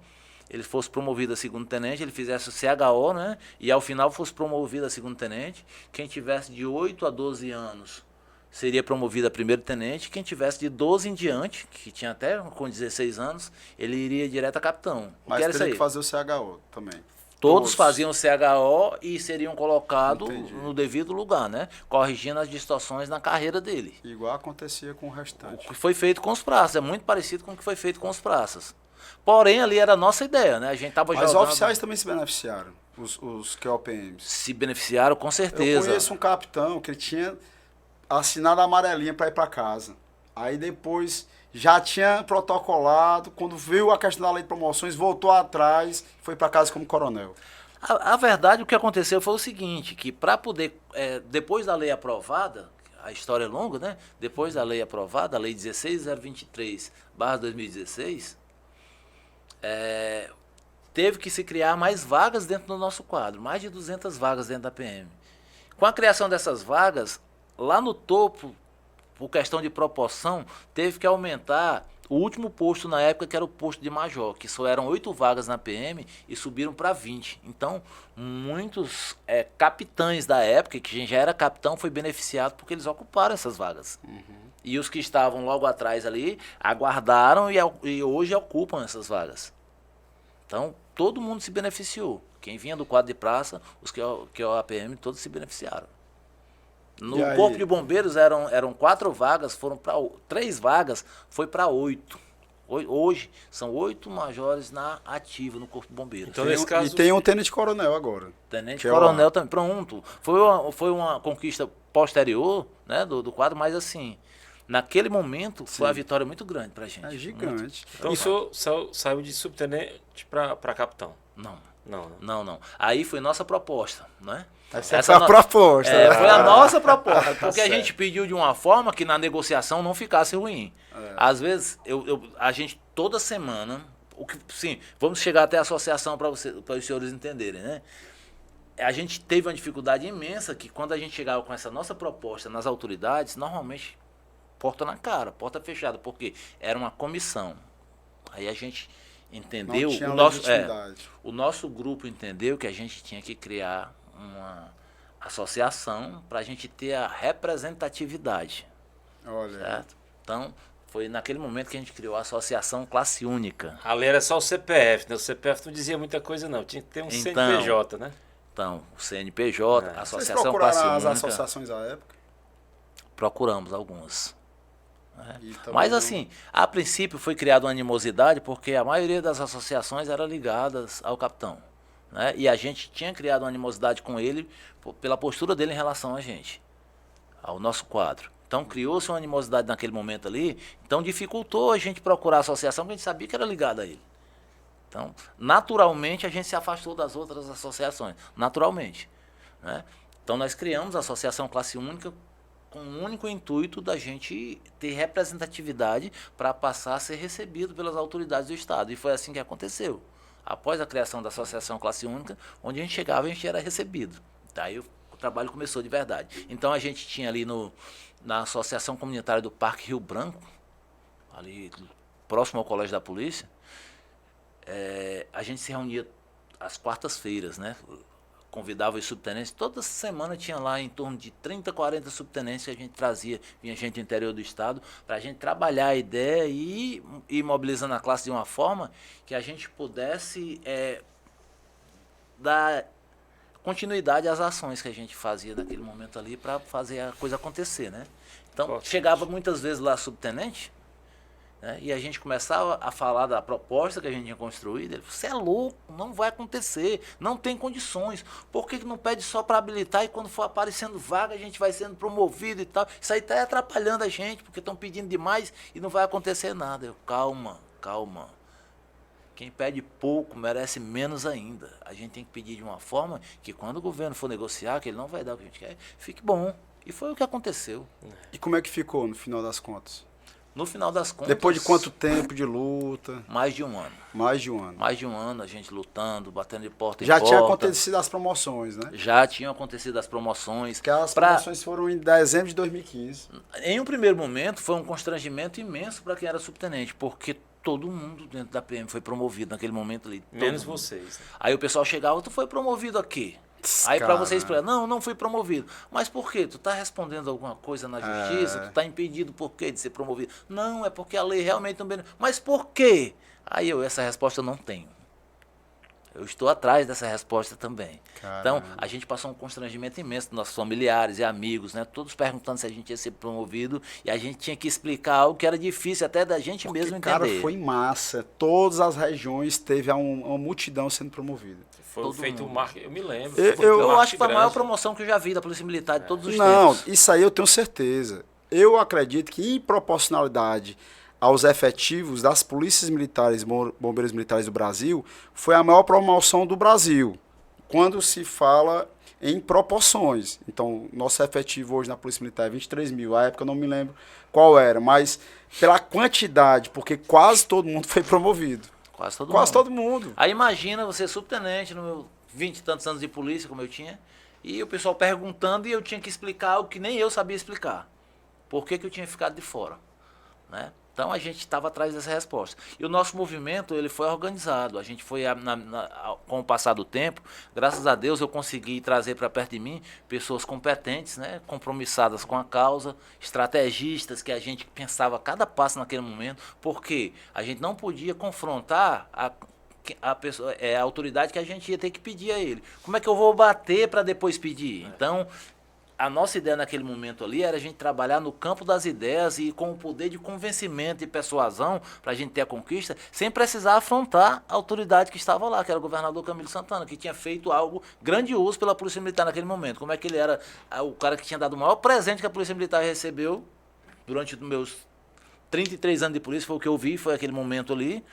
B: ele fosse promovido a segundo-tenente, ele fizesse o CHO, né? E ao final fosse promovido a segundo-tenente. Quem tivesse de 8 a 12 anos seria promovido a primeiro-tenente. Quem tivesse de 12 em diante, que tinha até com 16 anos, ele iria direto a capitão.
A: Mas teria que fazer o CHO também.
B: Todos faziam o CHO e seriam colocados no devido lugar, né? Corrigindo as distorções na carreira dele.
A: Igual acontecia com o restante.
B: O que foi feito com os praças, é muito parecido com o que foi feito com os praças. Porém, ali era a nossa ideia, né? A gente estava jogando...
A: Mas os oficiais também se beneficiaram, os QOPMs.
B: Se beneficiaram, com certeza.
A: Eu conheço um capitão que ele tinha assinado a amarelinha para ir para casa. Aí depois... já tinha protocolado, quando viu a questão da lei de promoções, voltou atrás, foi para casa como coronel.
B: A verdade, o que aconteceu foi o seguinte, que para poder, depois da lei aprovada, a história é longa, né? Depois da lei aprovada, a lei 16.023/2016, teve que se criar mais vagas dentro do nosso quadro, mais de 200 vagas dentro da PM. Com a criação dessas vagas, lá no topo, por questão de proporção, teve que aumentar o último posto na época, que era o posto de major, que só eram 8 vagas na PM e subiram para 20. Então, muitos capitães da época, que já era capitão, foi beneficiado porque eles ocuparam essas vagas. E os que estavam logo atrás ali, aguardaram e hoje ocupam essas vagas. Então, todo mundo se beneficiou. Quem vinha do quadro de praça, os que é o APM, todos se beneficiaram. No Corpo de Bombeiros eram 4 vagas, 3 vagas, foi para 8. Hoje são 8 majores na ativa no Corpo de Bombeiros.
A: Então, nesse caso, e tem um tenente-coronel agora.
B: Tenente-coronel também, pronto. Foi uma conquista posterior, né, do quadro, mas assim, naquele momento foi uma vitória muito grande para a gente.
A: É gigante.
C: Então o senhor saiu de subtenente para capitão?
B: Não. Aí foi nossa proposta, né?
A: Essa foi a proposta.
B: Foi a nossa proposta, porque a gente pediu de uma forma que na negociação não ficasse ruim. Às vezes, a gente toda semana, sim, vamos chegar até a associação para os senhores entenderem, né? A gente teve uma dificuldade imensa que quando a gente chegava com essa nossa proposta nas autoridades, normalmente porta na cara, porta fechada, porque era uma comissão. Aí a gente entendeu, o nosso grupo entendeu que a gente tinha que criar uma associação para a gente ter a representatividade.
A: Olha.
B: Certo? Então, foi naquele momento que a gente criou a Associação Classe Única.
C: A lei era só o CPF, né? O CPF não dizia muita coisa não, tinha que ter um CNPJ, né?
B: Então, o CNPJ, a Associação
A: Vocês
B: Classe Única.
A: as associações à época?
B: Procuramos algumas. Mas assim, a princípio foi criada uma animosidade porque a maioria das associações eram ligadas ao capitão, né? E a gente tinha criado uma animosidade com ele pela postura dele em relação a gente, ao nosso quadro. Então criou-se uma animosidade naquele momento ali, então dificultou a gente procurar a associação, porque a gente sabia que era ligada a ele. Então, naturalmente, a gente se afastou das outras associações, naturalmente, né? Então nós criamos a Associação Classe Única com o único intuito da gente ter representatividade para passar a ser recebido pelas autoridades do Estado. E foi assim que aconteceu. Após a criação da Associação Classe Única, onde a gente chegava, a gente era recebido. Daí o trabalho começou de verdade. Então a gente tinha ali na Associação Comunitária do Parque Rio Branco, ali próximo ao Colégio da Polícia, a gente se reunia às quartas-feiras, né? Convidava os subtenentes, toda semana tinha lá em torno de 30, 40 subtenentes que a gente trazia, vinha gente do interior do estado, para a gente trabalhar a ideia e ir mobilizando a classe de uma forma que a gente pudesse dar continuidade às ações que a gente fazia naquele momento ali para fazer a coisa acontecer, né? Então, chegava muitas vezes lá subtenente, né? E a gente começava a falar da proposta que a gente tinha construído. Ele falou, você é louco, não vai acontecer, não tem condições. Por que não pede só para habilitar e quando for aparecendo vaga a gente vai sendo promovido e tal? Isso aí está atrapalhando a gente, porque estão pedindo demais e não vai acontecer nada. Eu, calma, calma. Quem pede pouco merece menos ainda. A gente tem que pedir de uma forma que quando o governo for negociar, que ele não vai dar o que a gente quer, fique bom. E foi o que aconteceu.
A: E como é que ficou no final das contas?
B: No final das contas...
A: Depois de quanto tempo de luta?
B: Mais de um ano.
A: Mais de um ano.
B: Mais de um ano, a gente lutando, batendo de porta em
A: Já
B: porta.
A: tinha acontecido as promoções, né?
B: Já tinham acontecido as promoções.
A: Porque as promoções foram em dezembro de 2015.
B: Em um primeiro momento, foi um constrangimento imenso para quem era subtenente, porque todo mundo dentro da PM foi promovido naquele momento ali.
C: Menos vocês.
B: Aí o pessoal chegava, tu foi promovido aqui. Aí para você explicar, não fui promovido. Mas por quê? Tu está respondendo alguma coisa na justiça? Tu está impedido por quê de ser promovido? Não, é porque a lei realmente também... Mas por quê? Aí essa resposta eu não tenho. Eu estou atrás dessa resposta também. Caramba. Então, a gente passou um constrangimento imenso dos nossos familiares e amigos, né? Todos perguntando se a gente ia ser promovido e a gente tinha que explicar algo que era difícil até da gente mesmo entender.
A: Cara, foi massa. Todas as regiões teve uma multidão sendo promovida.
C: Foi feito um marketing, eu me lembro.
B: Eu acho que foi a maior promoção que eu já vi da Polícia Militar de todos os tempos.
A: Não, isso aí eu tenho certeza. Eu acredito que em proporcionalidade aos efetivos das polícias militares e bombeiros militares do Brasil, foi a maior promoção do Brasil, quando se fala em proporções. Então, nosso efetivo hoje na Polícia Militar é 23 mil, à época eu não me lembro qual era, mas pela quantidade, porque quase todo mundo foi promovido. Quase todo mundo.
B: Aí imagina você subtenente, no meu 20 e tantos anos de polícia, como eu tinha, e o pessoal perguntando e eu tinha que explicar algo que nem eu sabia explicar. Por que eu tinha ficado de fora, né? Então a gente estava atrás dessa resposta. E o nosso movimento ele foi organizado. A gente foi, com o passar do tempo, graças a Deus eu consegui trazer para perto de mim pessoas competentes, né, compromissadas com a causa, estrategistas que a gente pensava cada passo naquele momento, porque a gente não podia confrontar a pessoa, a autoridade que a gente ia ter que pedir a ele. Como é que eu vou bater para depois pedir? Então, a nossa ideia naquele momento ali era a gente trabalhar no campo das ideias e com o poder de convencimento e persuasão para a gente ter a conquista, sem precisar afrontar a autoridade que estava lá, que era o governador Camilo Santana, que tinha feito algo grandioso pela Polícia Militar naquele momento. Como é que ele era o cara que tinha dado o maior presente que a Polícia Militar recebeu durante os meus 33 anos de polícia, foi o que eu vi, foi aquele momento ali,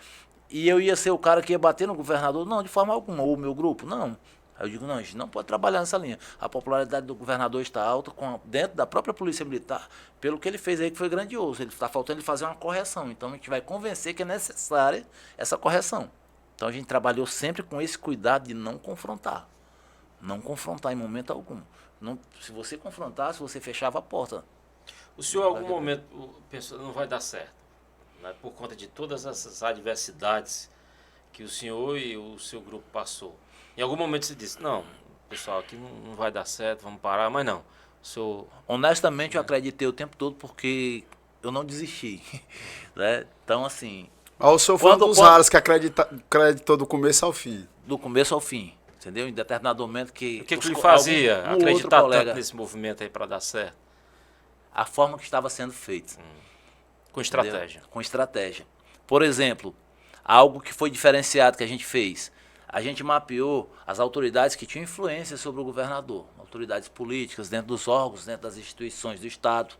B: e eu ia ser o cara que ia bater no governador? Não, de forma alguma, ou o meu grupo? Não. Aí eu digo, não, a gente não pode trabalhar nessa linha. A popularidade do governador está alta dentro da própria Polícia Militar, pelo que ele fez aí que foi grandioso. Ele está faltando ele fazer uma correção. Então a gente vai convencer que é necessária essa correção. Então a gente trabalhou sempre com esse cuidado de não confrontar. Não confrontar em momento algum. Não, se você confrontasse, você fechava a porta.
C: O senhor em algum momento pensou, não vai dar certo, né, por conta de todas essas adversidades que o senhor e o seu grupo passou. Em algum momento você disse, não, pessoal, aqui não vai dar certo, vamos parar, mas não. O senhor...
B: Honestamente, eu acreditei o tempo todo porque eu não desisti. Né? Então, assim...
A: O senhor foi um dos raros que acreditou do começo ao fim.
B: Do começo ao fim, entendeu? Em determinado momento que...
C: O que ele fazia acreditar tanto nesse movimento aí para dar certo?
B: A forma que estava sendo feito.
C: Com estratégia.
B: Entendeu? Com estratégia. Por exemplo, algo que foi diferenciado que a gente fez... A gente mapeou as autoridades que tinham influência sobre o governador, autoridades políticas, dentro dos órgãos, dentro das instituições do Estado.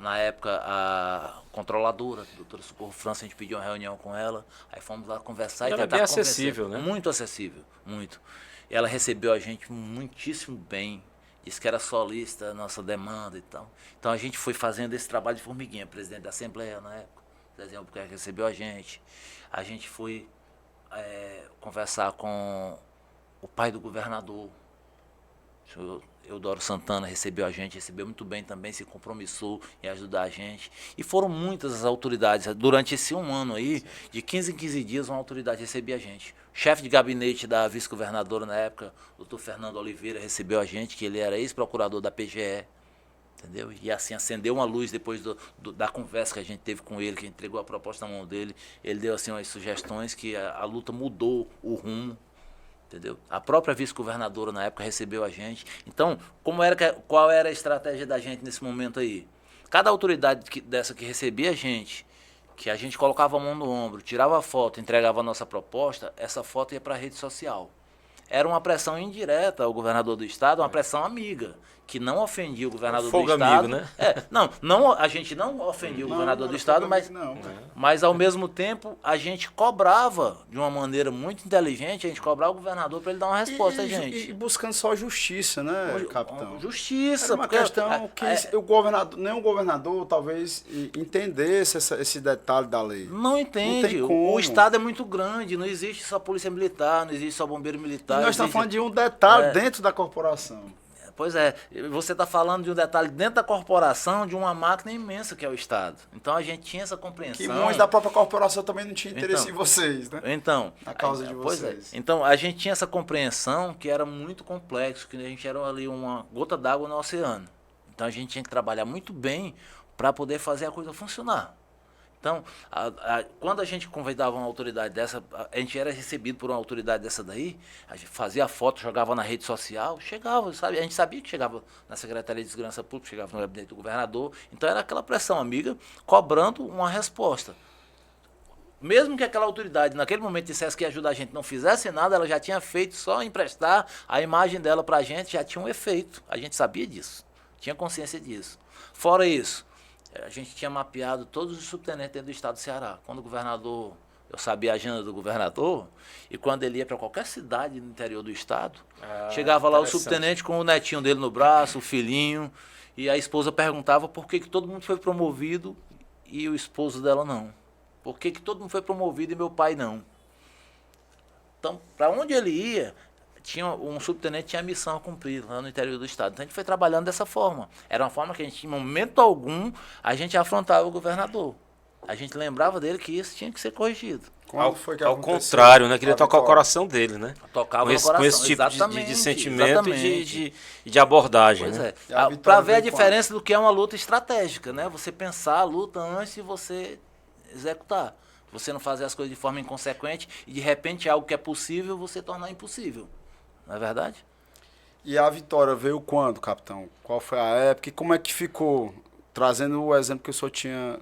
B: Na época, a controladora, a doutora Socorro França, a gente pediu uma reunião com ela, aí fomos lá conversar e tentar
C: bem acessível, né?
B: Muito acessível, muito. E ela recebeu a gente muitíssimo bem, disse que era solista a nossa demanda e tal. Então a gente foi fazendo esse trabalho de formiguinha, presidente da Assembleia na época, dezembro, porque recebeu a gente foi... conversar com o pai do governador, o senhor Eudoro Santana, recebeu a gente, recebeu muito bem também, se compromissou em ajudar a gente. E foram muitas as autoridades, durante esse um ano aí, de 15 em 15 dias, uma autoridade recebia a gente. O chefe de gabinete da vice-governadora na época, o doutor Fernando Oliveira, recebeu a gente, que ele era ex-procurador da PGE. Entendeu? E assim, acendeu uma luz depois da conversa que a gente teve com ele, que entregou a proposta na mão dele. Ele deu assim umas sugestões que a luta mudou o rumo, entendeu? A própria vice-governadora na época recebeu a gente. Então, qual era a estratégia da gente nesse momento aí? Cada autoridade dessa que recebia a gente que a gente colocava a mão no ombro, tirava a foto, entregava a nossa proposta, essa foto ia para a rede social. Era uma pressão indireta ao governador do estado, uma pressão amiga, que não ofendia o governador do estado.
C: Amigo, né?
B: A gente não ofendia o governador do estado, mas ao mesmo tempo a gente cobrava de uma maneira muito inteligente, a gente cobrava o governador para ele dar uma resposta a gente.
A: E buscando só justiça, né, capitão?
B: Justiça.
A: Era uma questão que o governador, nem o governador talvez entendesse esse detalhe da lei.
B: Não entende.
A: Não tem como.
B: O estado é muito grande, não existe só polícia militar, não existe só bombeiro militar.
A: E nós estamos falando de um detalhe dentro da corporação.
B: Pois é, você está falando de um detalhe dentro da corporação, de uma máquina imensa que é o Estado. Então a gente tinha essa compreensão.
A: Que muitos da própria corporação também não tinham interesse em vocês, né?
B: Então,
A: na causa de vocês.
B: Então a gente tinha essa compreensão que era muito complexo, que a gente era ali uma gota d'água no oceano. Então a gente tinha que trabalhar muito bem para poder fazer a coisa funcionar. Então, quando a gente convidava uma autoridade dessa, a gente era recebido por uma autoridade dessa daí, a gente fazia a foto, jogava na rede social, chegava, sabe? A gente sabia que chegava na Secretaria de Segurança Pública, chegava no gabinete do governador, então era aquela pressão amiga, cobrando uma resposta. Mesmo que aquela autoridade, naquele momento, dissesse que ia ajudar a gente, não fizesse nada, ela já tinha feito, só emprestar a imagem dela para a gente, já tinha um efeito. A gente sabia disso, tinha consciência disso. Fora isso, a gente tinha mapeado todos os subtenentes dentro do estado do Ceará. Quando o governador, eu sabia a agenda do governador, e quando ele ia para qualquer cidade no interior do estado, chegava lá o subtenente com o netinho dele no braço, o filhinho, e a esposa perguntava por que todo mundo foi promovido e o esposo dela não. Por que todo mundo foi promovido e meu pai não? Então, para onde ele ia, um subtenente tinha a missão a cumprir lá no interior do estado. Então a gente foi trabalhando dessa forma. Era uma forma que a gente, em momento algum, a gente afrontava o governador. A gente lembrava dele que isso tinha que ser corrigido.
A: Quando foi que
C: ao
A: aconteceu?
C: contrário, né? Queria tocar o coração dele, né?
B: Tocava
C: com esse,
B: no coração.
C: com esse tipo de sentimento e de abordagem.
B: Pois
C: né?
B: Para ver a diferença do que é uma luta estratégica, né? Você pensar a luta antes de você executar. Você não fazer as coisas de forma inconsequente e de repente algo que é possível você tornar impossível. Não é verdade?
A: E a vitória veio quando, capitão? Qual foi a época e como é que ficou? Trazendo o exemplo que o senhor tinha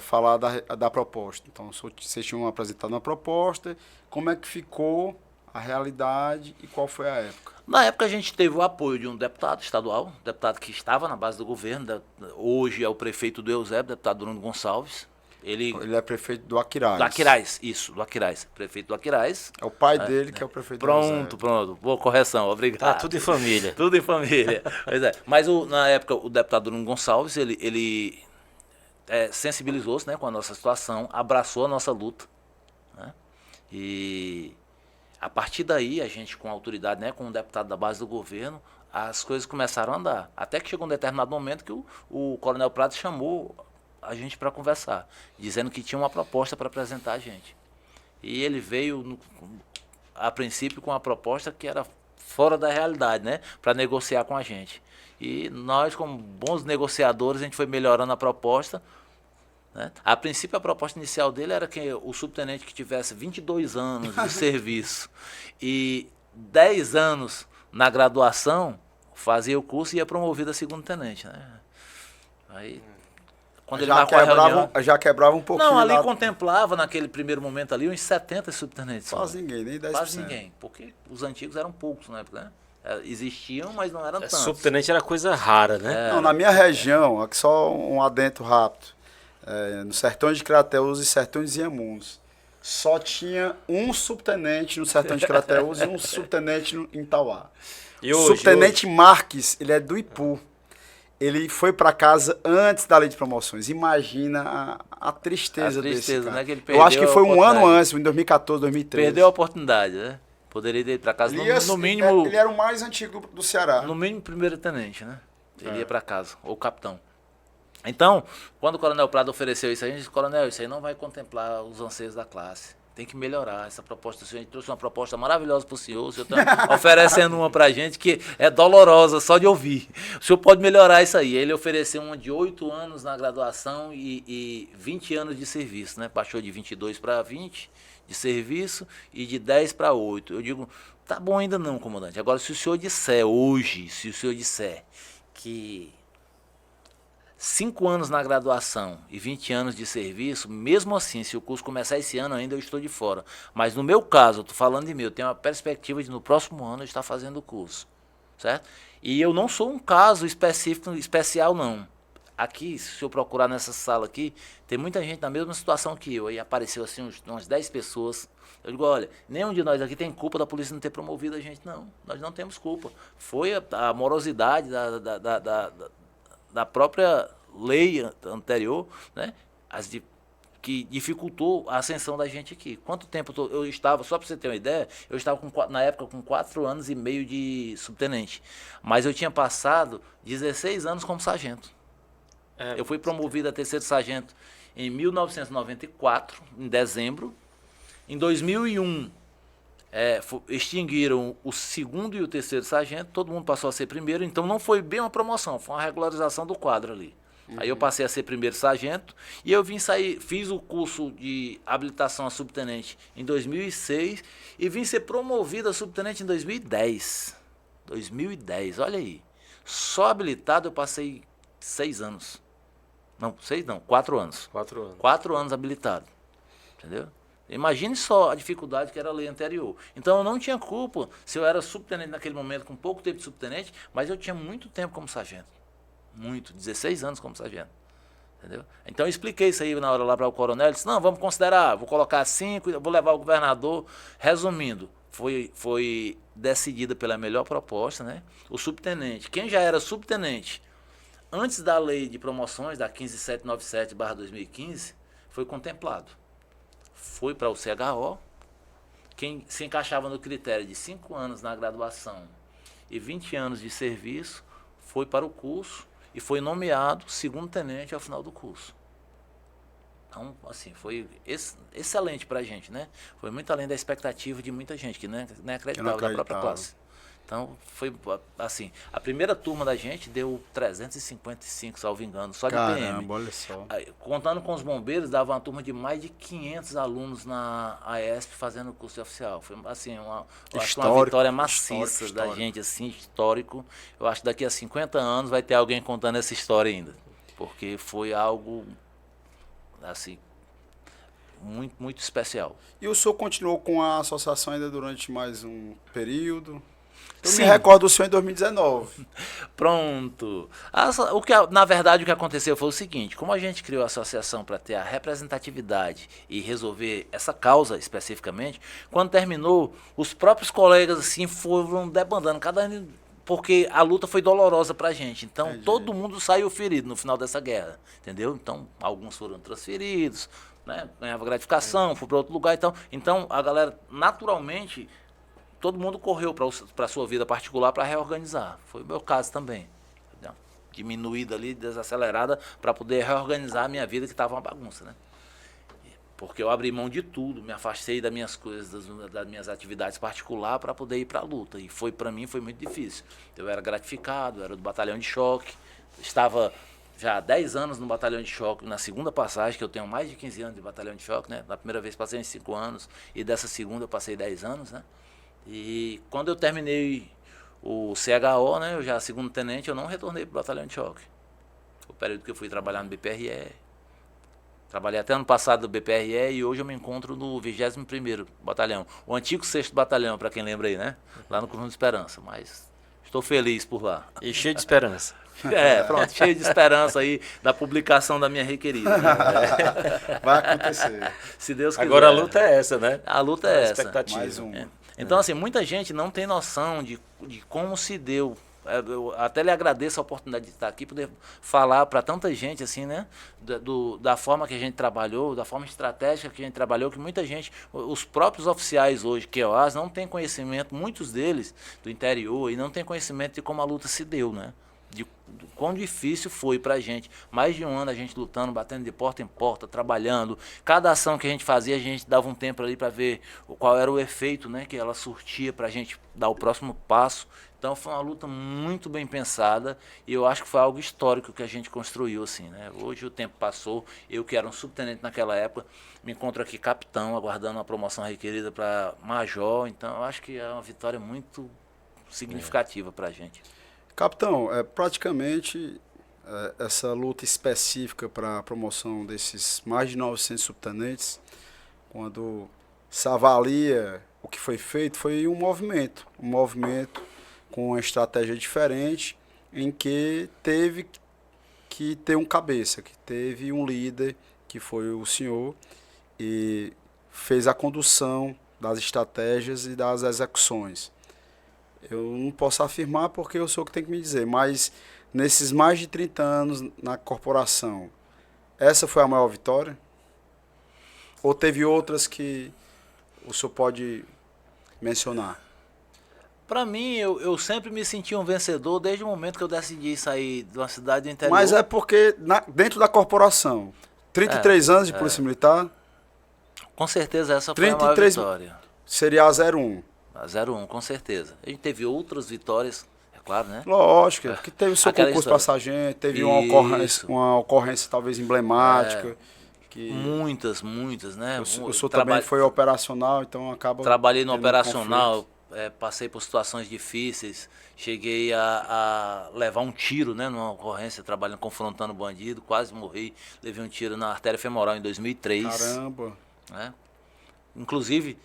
A: falado da proposta. Então, vocês tinham apresentado uma proposta, como é que ficou a realidade e qual foi a época?
B: Na época a gente teve o apoio de um deputado estadual, deputado que estava na base do governo, hoje é o prefeito do Eusébio, deputado Bruno Gonçalves. Ele
A: é prefeito do Aquiraz.
B: Do Aquiraz, isso, do Aquiraz. Prefeito do Aquiraz.
A: É o pai dele que é o prefeito do Eusébio.
B: Pronto. Boa correção, obrigado.
C: Tá tudo em família.
B: Tudo em família. Pois é. Mas na época o deputado Bruno Gonçalves, ele sensibilizou-se, né, com a nossa situação, abraçou a nossa luta. Né, e a partir daí, a gente com a autoridade, né, com o deputado da base do governo, as coisas começaram a andar. Até que chegou um determinado momento que o Coronel Prado chamou a gente para conversar, dizendo que tinha uma proposta para apresentar a gente. E ele veio, a princípio, com uma proposta que era fora da realidade, né, para negociar com a gente. E nós, como bons negociadores, a gente foi melhorando a proposta. Né? A princípio, a proposta inicial dele era que o subtenente que tivesse 22 anos de serviço e 10 anos na graduação, fazia o curso e ia promovido a segundo tenente. Né? Aí, quando ele marcou a reunião,
A: já quebrava um pouquinho.
B: Não, ali contemplava, naquele primeiro momento ali, uns 70 subtenentes.
A: Quase ninguém, nem 10%.
B: Quase ninguém, porque os antigos eram poucos na época, né? Existiam, mas não eram tantos.
C: Subtenente era coisa rara, né?
A: Não, na minha região, aqui só um adentro rápido, no Sertões de Crateús e Sertões de Inhamuns, só tinha um subtenente no Sertão de Crateús e um subtenente em Tauá.
C: E
A: o subtenente Marques, ele é do Ipu. Ele foi para casa antes da lei de promoções. Imagina a tristeza desse cara.
B: Né, que ele
A: eu acho que foi um ano antes, em 2014, 2013.
B: Perdeu a oportunidade, né? Poderia ir para casa, no mínimo...
A: Ele era o mais antigo do Ceará.
B: No mínimo, primeiro tenente, né? Ele ia para casa, ou capitão. Então, quando o Coronel Prado ofereceu isso, a gente disse, Coronel, isso aí não vai contemplar os anseios da classe. Tem que melhorar essa proposta. O senhor trouxe uma proposta maravilhosa para o senhor está oferecendo uma para a gente que é dolorosa só de ouvir. O senhor pode melhorar isso aí. Ele ofereceu uma de 8 anos na graduação e 20 anos de serviço, né? Baixou de 22 para 20 de serviço e de 10 para 8. Eu digo, tá bom ainda não, comandante. Agora, se o senhor disser hoje, que 5 anos na graduação e 20 anos de serviço, mesmo assim, se o curso começar esse ano ainda, eu estou de fora. Mas no meu caso, eu estou falando de mim, eu tenho uma perspectiva de no próximo ano eu estar fazendo o curso, certo? E eu não sou um caso específico, especial não. Aqui, se eu procurar nessa sala aqui, tem muita gente na mesma situação que eu. Aí apareceu assim umas 10 pessoas. Eu digo, olha, nenhum de nós aqui tem culpa da polícia não ter promovido a gente, não. Nós não temos culpa. Foi a morosidade da própria lei anterior, né, que dificultou a ascensão da gente aqui. Quanto tempo eu estava, só para você ter uma ideia, eu estava na época com 4 anos e meio de subtenente, mas eu tinha passado 16 anos como sargento. Eu fui promovido a terceiro sargento em 1994, em dezembro. Em 2001, extinguiram o segundo e o terceiro sargento, todo mundo passou a ser primeiro, então não foi bem uma promoção, foi uma regularização do quadro ali. Aí eu passei a ser primeiro sargento e eu fiz o curso de habilitação a subtenente em 2006 e vim ser promovido a subtenente em 2010. 2010, olha aí. Só habilitado eu passei 6 anos. Não, 6 não, 4 anos.
C: 4 anos.
B: 4 anos habilitado. Entendeu? Imagine só a dificuldade que era a lei anterior. Então eu não tinha culpa se eu era subtenente naquele momento, com pouco tempo de subtenente, mas eu tinha muito tempo como sargento. Muito, 16 anos como sargento. Entendeu? Então eu expliquei isso aí na hora lá para o coronel, ele disse, não, vamos considerar, vou colocar 5, vou levar o governador. Resumindo, foi decidida pela melhor proposta, né? O subtenente, quem já era subtenente antes da lei de promoções, da 15797/2015, foi contemplado. Foi para o CHO, quem se encaixava no critério de 5 anos na graduação e 20 anos de serviço, foi para o curso e foi nomeado segundo tenente ao final do curso. Então, assim, foi excelente para a gente, né? Foi muito além da expectativa de muita gente, que nem acreditava da própria classe. Então, foi assim, a primeira turma da gente deu 355, salvo engano, só de PM.
A: Olha só.
B: Contando com os bombeiros, dava uma turma de mais de 500 alunos na AESP fazendo o curso de oficial. Foi, assim, acho que uma vitória maciça da gente, assim, histórico. Eu acho que daqui a 50 anos vai ter alguém contando essa história ainda. Porque foi algo, assim, muito, muito especial.
A: E o senhor continuou com a associação ainda durante mais um período? Eu
B: Sim.
A: me recordo do senhor em 2019.
B: Pronto. Na verdade, o que aconteceu foi o seguinte, como a gente criou a associação para ter a representatividade e resolver essa causa especificamente, quando terminou, os próprios colegas assim foram debandando, cada ano, porque a luta foi dolorosa para a gente. Então, todo mundo saiu ferido no final dessa guerra, entendeu? Então, alguns foram transferidos, né? Ganhava gratificação, foi para outro lugar. Então, a galera, naturalmente, todo mundo correu para a sua vida particular para reorganizar. Foi o meu caso também. Entendeu? Diminuída ali, desacelerada, para poder reorganizar a minha vida, que estava uma bagunça, né? Porque eu abri mão de tudo, me afastei das minhas coisas, das minhas atividades particulares para poder ir para a luta. E para mim foi muito difícil. Eu era gratificado, era do batalhão de choque, estava já há 10 anos no batalhão de choque, na segunda passagem, que eu tenho mais de 15 anos de batalhão de choque, né? Na primeira vez passei em 5 anos, e dessa segunda eu passei 10 anos, né? E quando eu terminei o CHO, né, eu já segundo tenente, eu não retornei para o batalhão de choque. Foi o período que eu fui trabalhar no BPRE. Trabalhei até ano passado no BPRE e hoje eu me encontro no 21º Batalhão. O antigo 6º Batalhão, para quem lembra aí, né? Lá no Cruz de Esperança, mas estou feliz por lá.
C: E cheio de esperança.
B: Pronto, cheio de esperança aí da publicação da minha requerida. Né?
A: Vai acontecer.
B: Se Deus quiser.
C: Agora a luta é essa, né?
B: A luta é essa.
C: Expectativa.
A: Mais um.
B: Então, assim, muita gente não tem noção de como se deu. Eu até lhe agradeço a oportunidade de estar aqui, poder falar para tanta gente, assim, né? Da forma que a gente trabalhou, da forma estratégica que a gente trabalhou, que muita gente, os próprios oficiais hoje, QOAs, não têm conhecimento, muitos deles do interior, e não têm conhecimento de como a luta se deu, né? De quão difícil foi pra gente. Mais de um ano a gente lutando, batendo de porta em porta, trabalhando. Cada ação que a gente fazia, a gente dava um tempo ali para ver qual era o efeito, né, que ela surtia pra gente dar o próximo passo. Então foi uma luta muito bem pensada e eu acho que foi algo histórico que a gente construiu, assim, né? Hoje o tempo passou, eu que era um subtenente naquela época, me encontro aqui capitão, aguardando uma promoção requerida para major. Então eu acho que é uma vitória muito significativa pra gente.
A: Capitão, praticamente essa luta específica para a promoção desses mais de 900 subtenentes, quando se avalia o que foi feito, foi um movimento com uma estratégia diferente, em que teve que ter um cabeça, que teve um líder, que foi o senhor, e fez a condução das estratégias e das execuções. Eu não posso afirmar porque eu sou o que tem que me dizer, mas nesses mais de 30 anos na corporação, essa foi a maior vitória? Ou teve outras que o senhor pode mencionar?
B: Para mim, eu sempre me senti um vencedor desde o momento que eu decidi sair de uma cidade do interior.
A: Mas é porque dentro da corporação, 33 anos de Polícia Militar,
B: com certeza essa foi a maior
A: 33
B: vitória.
A: seria a 01.
B: A 01, com certeza. A gente teve outras vitórias, é claro, né?
A: Lógico, porque teve o seu
B: Aquela
A: concurso
B: história.
A: para sargento, teve
B: Isso.
A: uma ocorrência talvez emblemática. Que
B: Muitas, né?
A: o senhor também foi operacional, então acaba...
B: Trabalhei no
A: tendo
B: operacional,
A: conflito.
B: passei por situações difíceis, cheguei a levar um tiro, né, numa ocorrência, trabalhando, confrontando bandido, quase morri, levei um tiro na artéria femoral em 2003.
A: Caramba!
B: Né? Inclusive,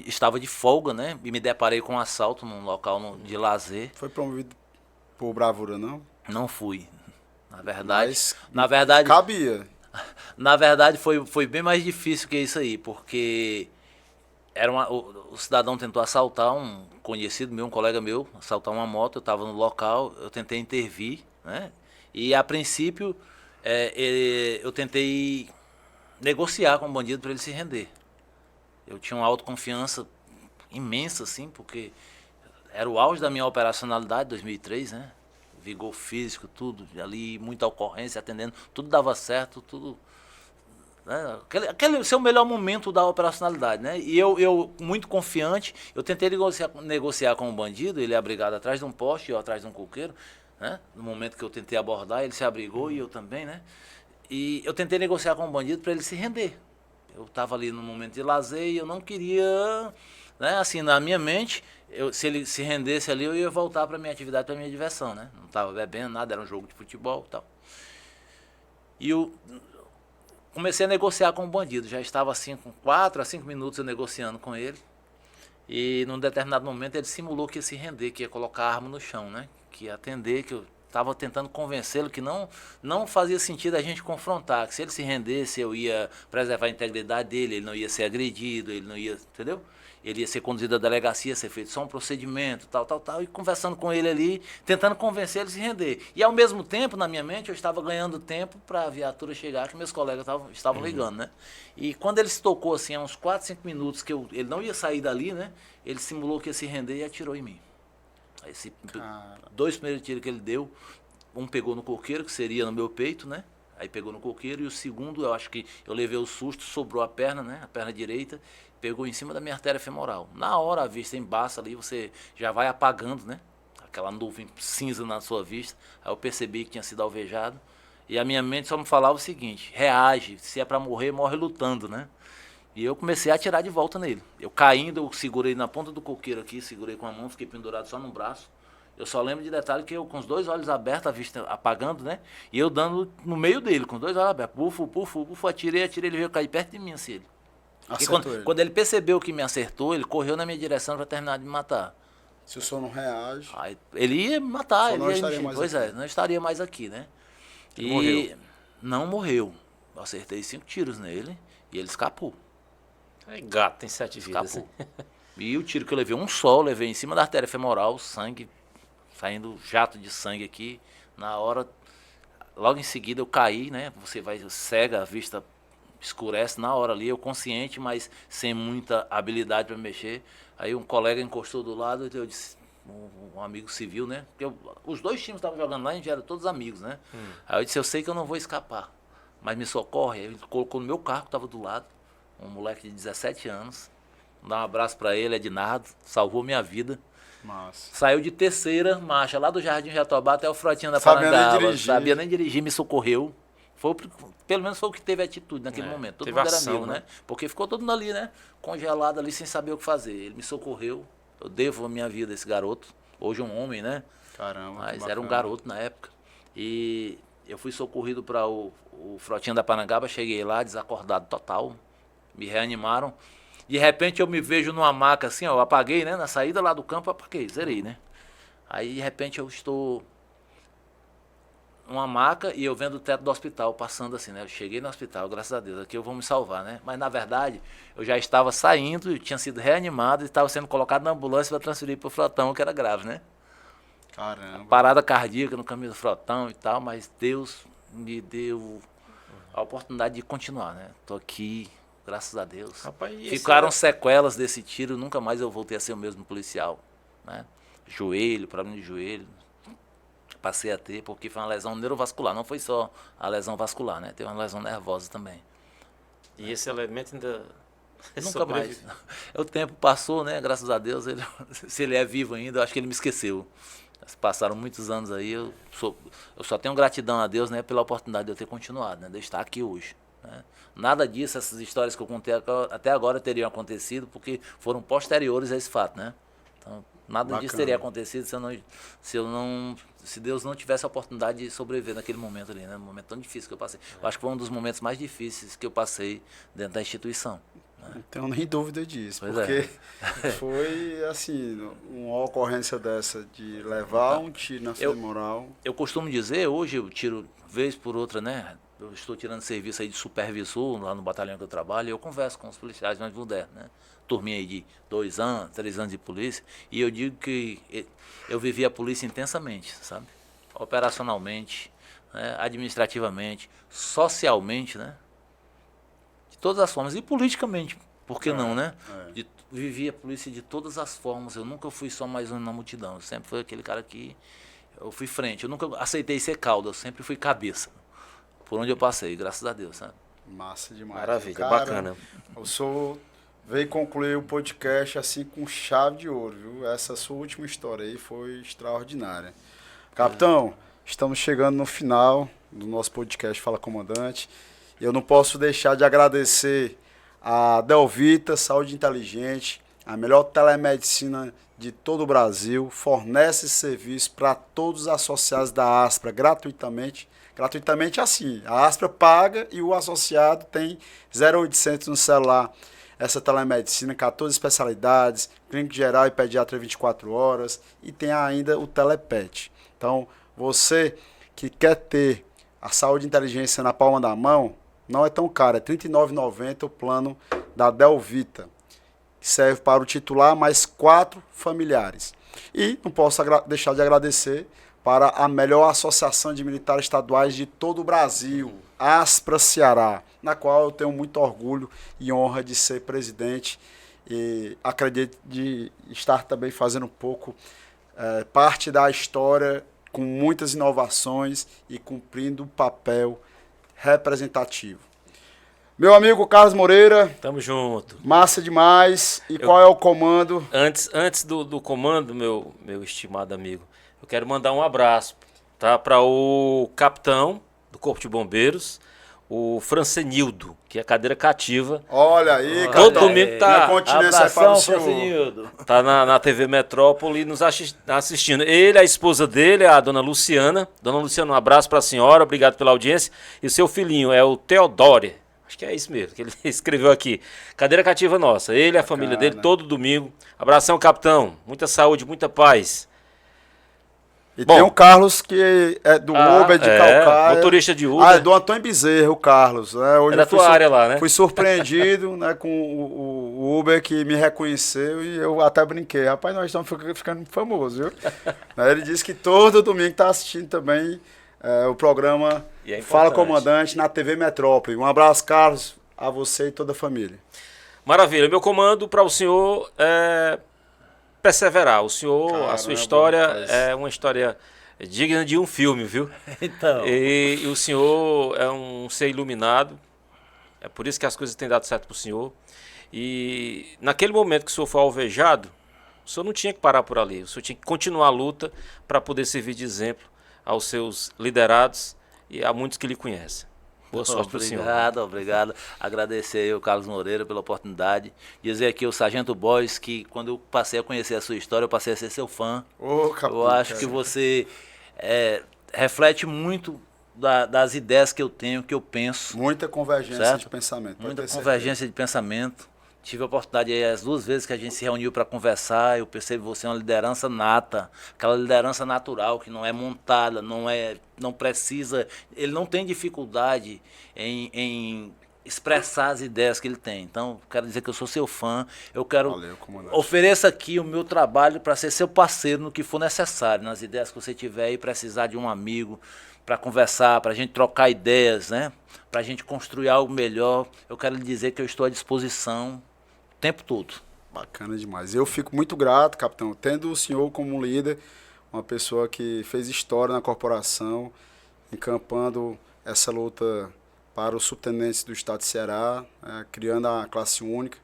B: estava de folga, né, e me deparei com um assalto num local de lazer.
A: Foi promovido por bravura, não?
B: Não fui. Na
A: Mas
B: verdade,
A: cabia.
B: na verdade foi bem mais difícil que isso aí, porque o cidadão tentou assaltar um conhecido meu, um colega meu, assaltar uma moto, eu estava no local, eu tentei intervir, né? E a princípio eu tentei negociar com o bandido para ele se render. Eu tinha uma autoconfiança imensa, assim, porque era o auge da minha operacionalidade, 2003, né? Vigor físico, tudo, ali, muita ocorrência, atendendo, tudo dava certo, tudo... Né? Aquele seu melhor momento da operacionalidade, né? E eu muito confiante, eu tentei negociar com o bandido, ele é abrigado atrás de um poste, eu atrás de um coqueiro, né? No momento que eu tentei abordar, ele se abrigou e eu também, né? E eu tentei negociar com o bandido para ele se render. Eu estava ali no momento de lazer e eu não queria, né? Assim, na minha mente, se ele se rendesse ali, eu ia voltar para minha atividade, para minha diversão, né? Não estava bebendo nada, era um jogo de futebol e tal. E eu comecei a negociar com o bandido, já estava assim com 4 a 5 minutos eu negociando com ele. E num determinado momento ele simulou que ia se render, que ia colocar a arma no chão, né? Que ia atender, que eu estava tentando convencê-lo que não fazia sentido a gente confrontar, que se ele se rendesse eu ia preservar a integridade dele, ele não ia ser agredido, ele não ia, entendeu? Ele ia ser conduzido à delegacia, ser feito só um procedimento, tal, e conversando com ele ali, tentando convencer ele a se render. E ao mesmo tempo, na minha mente, eu estava ganhando tempo para a viatura chegar, que meus colegas estavam ligando, né? E quando ele se tocou, assim, há uns 4, 5 minutos, que ele não ia sair dali, né? Ele simulou que ia se render e atirou em mim. Aí, 2 primeiros tiros que ele deu, um pegou no coqueiro, que seria no meu peito, né? Aí pegou no coqueiro, e o segundo, eu acho que eu levei o susto, sobrou a perna, né? A perna direita, pegou em cima da minha artéria femoral. Na hora a vista embaça ali, você já vai apagando, né? Aquela nuvem cinza na sua vista. Aí eu percebi que tinha sido alvejado. E a minha mente só me falava o seguinte: reage, se é para morrer, morre lutando, né? E eu comecei a atirar de volta nele. Eu caindo, eu segurei na ponta do coqueiro aqui, segurei com a mão, fiquei pendurado só no braço. Eu só lembro de detalhe que eu com os 2 olhos abertos, a vista apagando, né? E eu dando no meio dele, com os 2 olhos abertos. Pufo, atirei, ele veio cair perto de mim, assim, ele. E quando ele percebeu que me acertou, ele correu na minha direção para terminar de me matar.
A: Se o senhor não reage...
B: Aí, ele ia me matar.
A: Ele
B: não
A: estaria mais
B: pois
A: aqui.
B: não estaria mais aqui, né?
C: Ele morreu.
B: Não morreu. Eu acertei 5 tiros nele e ele escapou.
C: É gato, tem 7 vidas.
B: Escapou. E o tiro que eu levei, um só, levei em cima da artéria femoral, sangue, saindo jato de sangue aqui. Na hora, logo em seguida eu caí, né? Você vai cega, a vista escurece na hora ali, eu consciente, mas sem muita habilidade para mexer. Aí um colega encostou do lado e eu disse, um amigo civil, né? Porque os 2 times estavam jogando lá, a gente era todos amigos, né? Aí eu disse, eu sei que eu não vou escapar, mas me socorre. Aí ele colocou no meu carro que estava do lado, um moleque de 17 anos. Dá um abraço para ele, Ednardo, salvou minha vida.
A: Massa.
B: Saiu de terceira marcha, lá do Jardim Jatobá até o Frotinha da
A: Sabia nem
B: Parangaba.
A: dirigir.
B: Sabia nem dirigir, me socorreu. Pelo menos foi o que teve atitude naquele momento. Todo
C: teve
B: mundo era
C: ação,
B: amigo, né? Porque ficou todo mundo ali, né? Congelado ali, sem saber o que fazer. Ele me socorreu. Eu devo a minha vida a esse garoto. Hoje é um homem, né?
A: Caramba,
B: Mas
A: que
B: era um
A: bacana.
B: garoto na época. E eu fui socorrido para o Frotinha da Parangaba, cheguei lá desacordado total, me reanimaram. De repente eu me vejo numa maca assim, ó, eu apaguei, né? Na saída lá do campo eu apaguei, zerei, né? Aí de repente eu estou numa maca e eu vendo o teto do hospital passando assim, né? Eu cheguei no hospital, graças a Deus, aqui eu vou me salvar, né? Mas na verdade eu já estava saindo, eu tinha sido reanimado e estava sendo colocado na ambulância para transferir para o Frotão, que era grave, né?
A: Caramba.
B: Parada cardíaca no caminho do Frotão e tal, mas Deus me deu a oportunidade de continuar, né? Tô aqui, graças a Deus.
C: Rapaz,
B: Ficaram sequelas desse tiro, nunca mais eu voltei a ser o mesmo policial, né? Joelho, problema de joelho, passei a ter, porque foi uma lesão neurovascular, não foi só a lesão vascular, né? Teve uma lesão nervosa também.
C: E esse elemento ainda
B: Nunca mais. O tempo passou, né? Graças a Deus, se ele é vivo ainda, eu acho que ele me esqueceu. Passaram muitos anos aí, eu só tenho gratidão a Deus, né, pela oportunidade de eu ter continuado, né, de eu estar aqui hoje, né. Nada disso, essas histórias que eu contei até agora teriam acontecido, porque foram posteriores a esse fato, né. Então, nada disso teria acontecido se Deus não tivesse a oportunidade de sobreviver naquele momento ali, né, um momento tão difícil que eu passei. Eu acho que foi um dos momentos mais difíceis que eu passei dentro da instituição.
A: Não tenho nem dúvida disso,
B: Pois
A: porque foi assim, uma ocorrência dessa de levar um tiro na femoral.
B: Eu costumo dizer, hoje eu tiro vez por outra, né? Eu estou tirando serviço aí de supervisor lá no batalhão que eu trabalho, e eu converso com os policiais mais modernos, né? Turminha aí de 2 anos, 3 anos de polícia, e eu digo que eu vivi a polícia intensamente, sabe? Operacionalmente, né? Administrativamente, socialmente, né? De todas as formas, e politicamente, por que não, né? Vivi a polícia de todas as formas, eu nunca fui só mais um na multidão, eu sempre fui aquele cara que, eu fui frente, eu nunca aceitei ser cauda, eu sempre fui cabeça, por onde eu passei, graças a Deus, sabe?
A: Massa demais.
C: Maravilha,
A: cara,
C: bacana.
A: O senhor veio concluir o podcast assim com chave de ouro, viu? Essa sua última história aí foi extraordinária. Capitão, estamos chegando no final do nosso podcast Fala Comandante. Eu não posso deixar de agradecer a Delvita Saúde Inteligente, a melhor telemedicina de todo o Brasil, fornece serviço para todos os associados da Aspra gratuitamente. Gratuitamente assim, a Aspra paga e o associado tem 0800 no celular. Essa telemedicina, 14 especialidades, clínica geral e pediatra 24 horas e tem ainda o Telepet. Então, você que quer ter a saúde e inteligência na palma da mão, não é tão caro, é R$ 39,90 o plano da Delvita, que serve para o titular mais 4 familiares. E não posso deixar de agradecer para a melhor associação de militares estaduais de todo o Brasil, Aspra Ceará, na qual eu tenho muito orgulho e honra de ser presidente e acredito de estar também fazendo um pouco parte da história com muitas inovações e cumprindo o papel representativo. Meu amigo Carlos Moreira.
C: Tamo junto.
A: Massa demais. E qual é o comando?
C: Antes do comando, meu estimado amigo, eu quero mandar um abraço, tá, para o capitão do Corpo de Bombeiros, o Francenildo, que é cadeira cativa.
A: Olha aí,
C: todo domingo tá.
B: Abração, Francenildo.
C: Tá na TV Metrópole nos assistindo. Ele, a esposa dele, a dona Luciana. Dona Luciana, um abraço para a senhora, obrigado pela audiência. E o seu filhinho é o Teodore. Acho que é isso mesmo, que ele escreveu aqui. Cadeira cativa nossa. Ele, a família dele, todo domingo. Abração, capitão. Muita saúde, muita paz.
A: E bom, tem o Carlos, que é do Uber de Calcaia.
C: Motorista de Uber.
A: É do Antônio Bezerra, o Carlos. Né? Hoje
C: é da tua área lá, né?
A: Fui surpreendido né, com o Uber que me reconheceu e eu até brinquei. Rapaz, nós estamos ficando famosos, viu? Ele disse que todo domingo está assistindo também o programa Fala Comandante na TV Metrópole. Um abraço, Carlos, a você e toda a família.
C: Maravilha. Meu comando para o senhor é perseverar. O senhor, caramba, a sua história é uma história digna de um filme, viu?
B: Então.
C: E o senhor é um ser iluminado. É por isso que as coisas têm dado certo para o senhor. E naquele momento que o senhor foi alvejado, o senhor não tinha que parar por ali. O senhor tinha que continuar a luta para poder servir de exemplo aos seus liderados e a muitos que lhe conhecem. Boa sorte para o senhor.
B: Obrigado. Agradecer aí ao Carlos Moreira pela oportunidade. Dizer aqui ao Sargento Boys que quando eu passei a conhecer a sua história, eu passei a ser seu fã. Eu acho que você reflete muito das ideias que eu tenho, que eu penso.
A: Muita convergência
B: certo?
A: de pensamento.
B: Muita convergência de pensamento. Tive a oportunidade aí, as 2 vezes que a gente se reuniu para conversar, eu percebo você uma liderança nata, aquela liderança natural que não é montada, não precisa, ele não tem dificuldade em expressar as ideias que ele tem. Então, quero dizer que eu sou seu fã, eu quero oferecer aqui o meu trabalho para ser seu parceiro no que for necessário, nas ideias que você tiver e precisar de um amigo para conversar, para a gente trocar ideias, né? Para a gente construir algo melhor. Eu quero lhe dizer que eu estou à disposição o tempo todo.
A: Bacana demais. Eu fico muito grato, capitão, tendo o senhor como líder, uma pessoa que fez história na corporação, encampando essa luta para os subtenentes do estado de Ceará, criando a classe única.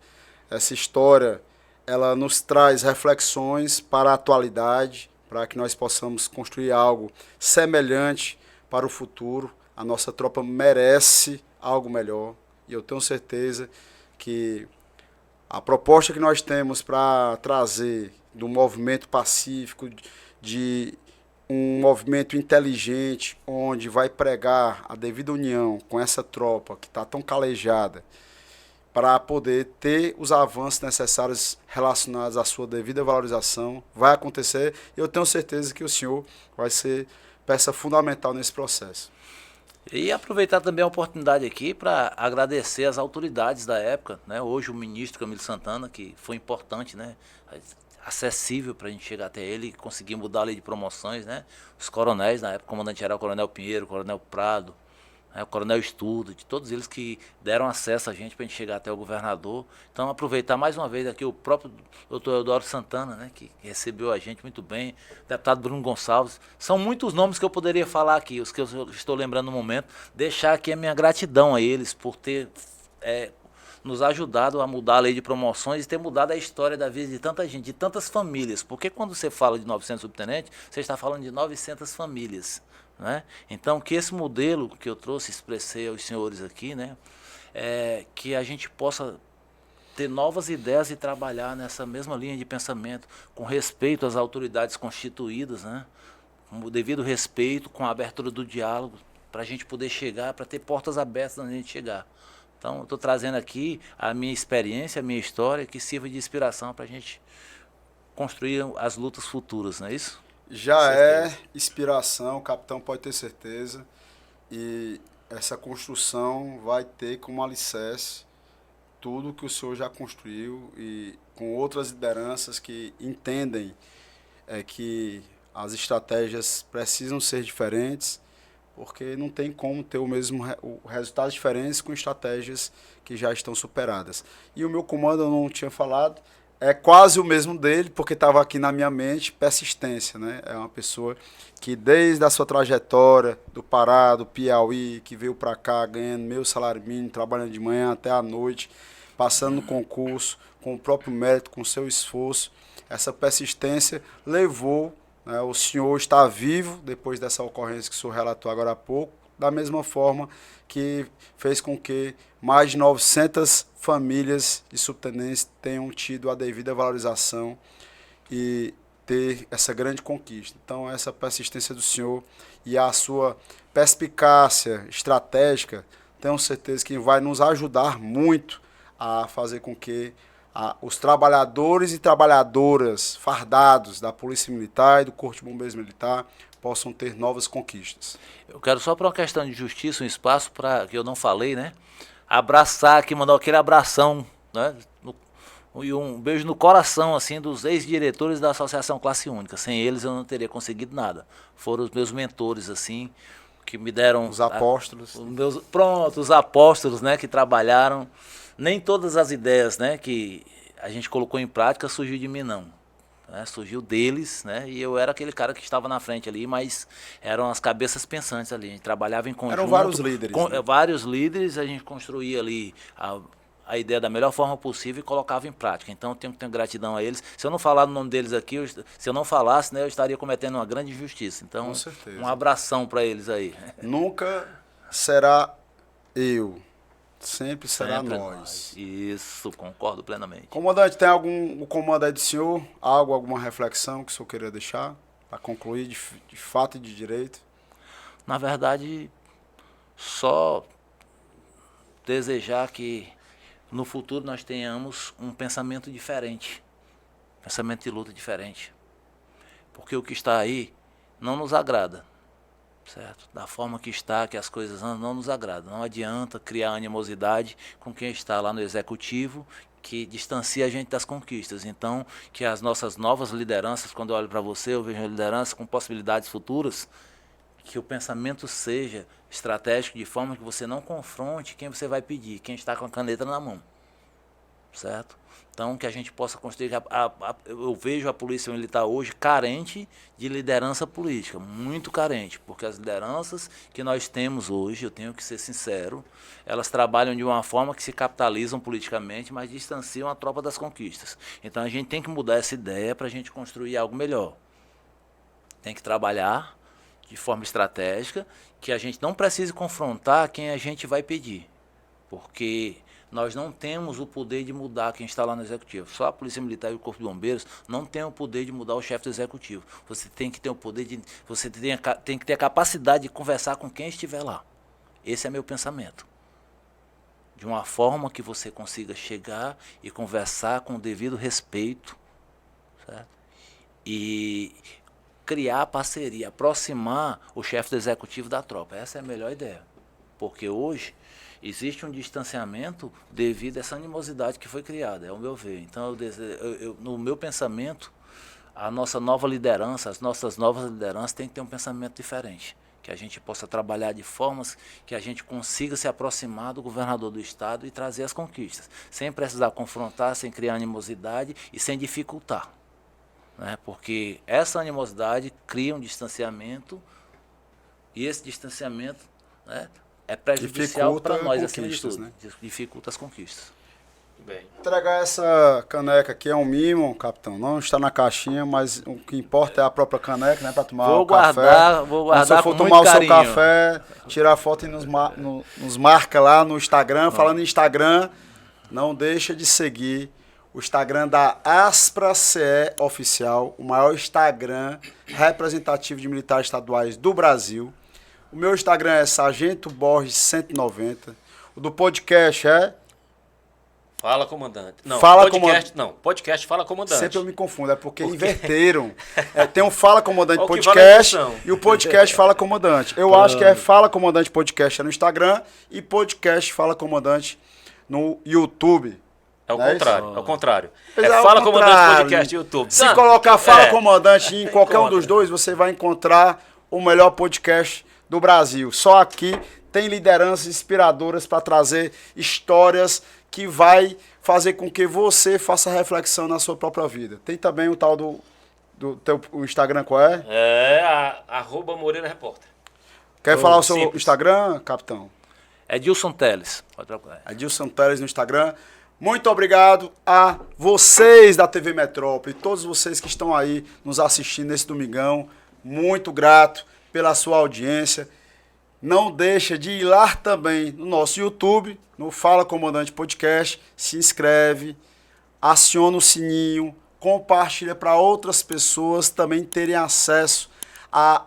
A: Essa história, ela nos traz reflexões para a atualidade, para que nós possamos construir algo semelhante para o futuro. A nossa tropa merece algo melhor e eu tenho certeza que a proposta que nós temos para trazer do movimento pacífico, de um movimento inteligente, onde vai pregar a devida união com essa tropa que está tão calejada, para poder ter os avanços necessários relacionados à sua devida valorização, vai acontecer e eu tenho certeza que o senhor vai ser peça fundamental nesse processo.
B: E aproveitar também a oportunidade aqui para agradecer as autoridades da época, né? Hoje o ministro Camilo Santana, que foi importante, né? Acessível para a gente chegar até ele e conseguir mudar a lei de promoções, né? Os coronéis, na época, o comandante-geral, o Coronel Pinheiro, o Coronel Prado, né? O Coronel Estudo, de todos eles que deram acesso a gente para a gente chegar até o governador. Então, aproveitar mais uma vez aqui o próprio doutor Eudoro Santana, né? Que recebeu a gente muito bem, o deputado Bruno Gonçalves. São muitos nomes que eu poderia falar aqui, os que eu estou lembrando no momento. Deixar aqui a minha gratidão a eles por ter nos ajudado a mudar a lei de promoções e ter mudado a história da vida de tanta gente, de tantas famílias. Porque quando você fala de 900 subtenentes, você está falando de 900 famílias. Né? Então, que esse modelo que eu trouxe, expressei aos senhores aqui, né? Que a gente possa ter novas ideias e trabalhar nessa mesma linha de pensamento, com respeito às autoridades constituídas, né? Com o devido respeito, com a abertura do diálogo, para a gente poder chegar, para ter portas abertas onde a gente chegar. Então, eu estou trazendo aqui a minha experiência, a minha história, que sirva de inspiração para a gente construir as lutas futuras, não é isso?
A: Já é inspiração, o capitão pode ter certeza. E essa construção vai ter como alicerce tudo que o senhor já construiu e com outras lideranças que entendem que as estratégias precisam ser diferentes, porque não tem como ter resultados diferentes com estratégias que já estão superadas. E o meu comando, eu não tinha falado, é quase o mesmo dele, porque estava aqui na minha mente, persistência, né? É uma pessoa que desde a sua trajetória do Pará, do Piauí, que veio para cá ganhando meu salário mínimo, trabalhando de manhã até à noite, passando no concurso, com o próprio mérito, com o seu esforço, essa persistência levou, né, o senhor estar vivo, depois dessa ocorrência que o senhor relatou agora há pouco, da mesma forma que fez com que mais de 900 famílias de subtenentes tenham tido a devida valorização e ter essa grande conquista. Então, essa persistência do senhor e a sua perspicácia estratégica, tenho certeza que vai nos ajudar muito a fazer com que os trabalhadores e trabalhadoras fardados da Polícia Militar e do Corpo de Bombeiros Militar possam ter novas conquistas.
B: Eu quero só para uma questão de justiça, um espaço para que eu não falei, né? Abraçar aqui, mandar aquele abração, né? E um beijo no coração, assim, dos ex-diretores da Associação Classe Única. Sem eles eu não teria conseguido nada. Foram os meus mentores, assim, que me deram...
A: Os apóstolos.
B: Os apóstolos, né? Que trabalharam. Nem todas as ideias, né? Que a gente colocou em prática surgiu de mim, não. Surgiu deles, né? E eu era aquele cara que estava na frente ali, mas eram as cabeças pensantes ali. A gente trabalhava em conjunto.
A: Eram vários líderes.
B: Vários líderes, a gente construía ali a ideia da melhor forma possível e colocava em prática. Então eu tenho que ter gratidão a eles. Se eu não falar o nome deles aqui, se eu não falasse, né, eu estaria cometendo uma grande injustiça. Então,
A: com certeza,
B: um abração para eles aí.
A: Nunca será eu. Sempre será nós.
B: Isso, concordo plenamente.
A: Comandante, tem o comando aí do senhor? Alguma reflexão que o senhor queria deixar? Para concluir de fato e de direito?
B: Na verdade, só desejar que no futuro nós tenhamos um pensamento diferente, pensamento de luta diferente. Porque o que está aí não nos agrada, certo? Da forma que está, que as coisas andam, não nos agrada. Não adianta criar animosidade com quem está lá no executivo, que distancia a gente das conquistas. Então, que as nossas novas lideranças, quando eu olho para você, eu vejo uma liderança com possibilidades futuras, que o pensamento seja estratégico de forma que você não confronte quem você vai pedir, quem está com a caneta na mão, certo? Então, que a gente possa construir. Eu vejo a Polícia Militar hoje carente de liderança política, muito carente, porque as lideranças que nós temos hoje, eu tenho que ser sincero, elas trabalham de uma forma que se capitalizam politicamente, mas distanciam a tropa das conquistas. Então, a gente tem que mudar essa ideia para a gente construir algo melhor. Tem que trabalhar de forma estratégica, que a gente não precise confrontar quem a gente vai pedir, porque nós não temos o poder de mudar quem está lá no executivo. Só a Polícia Militar e o Corpo de Bombeiros não tem o poder de mudar o chefe do executivo. Você tem que ter o poder de, você tem que ter a capacidade de conversar com quem estiver lá. Esse é meu pensamento. De uma forma que você consiga chegar e conversar com o devido respeito, certo? E criar parceria, aproximar o chefe do executivo da tropa. Essa é a melhor ideia. Porque hoje existe um distanciamento devido a essa animosidade que foi criada, é o meu ver. Então, no meu pensamento, a nossa nova liderança, as nossas novas lideranças têm que ter um pensamento diferente. Que a gente possa trabalhar de formas que a gente consiga se aproximar do governador do estado e trazer as conquistas. Sem precisar confrontar, sem criar animosidade e sem dificultar. Né? Porque essa animosidade cria um distanciamento e esse distanciamento, né, é prejudicial para nós, acima de tudo. Né? Dificulta as conquistas.
C: Bem.
A: Entregar essa caneca aqui é um mimo, capitão. Não está na caixinha, mas o que importa é a própria caneca, né? Para tomar o café.
B: Vou guardar. Se
A: for tomar o seu café, tirar foto e nos marca lá no Instagram. Falando em Instagram, não deixa de seguir o Instagram da Aspra CE Oficial, o maior Instagram representativo de militares estaduais do Brasil. O meu Instagram é Sargento Borges 190. O do podcast é
C: Fala Comandante. Não,
A: Fala
C: podcast não. Podcast Fala Comandante.
A: Sempre eu me confundo, é porque inverteram. Tem um Fala Comandante Podcast e o podcast Fala Comandante. Eu acho que é Fala Comandante Podcast no Instagram e podcast Fala Comandante no YouTube.
C: É o contrário, é o contrário.
A: Fala
C: Comandante Podcast YouTube.
A: Se colocar Fala Comandante em qualquer um dos dois, você vai encontrar o melhor podcast do Brasil. Só aqui tem lideranças inspiradoras para trazer histórias que vai fazer com que você faça reflexão na sua própria vida. Tem também o tal do teu Instagram, qual é?
C: @Moreira Repórter.
A: Quer falar o seu Instagram, capitão?
B: Edilson Teles. Pode procurar.
A: Edilson Teles no Instagram. Muito obrigado a vocês da TV Metrópole, todos vocês que estão aí nos assistindo nesse domingão. Muito grato pela sua audiência. Não deixa de ir lá também no nosso YouTube, no Fala Comandante Podcast, se inscreve, aciona o sininho, compartilha para outras pessoas também terem acesso a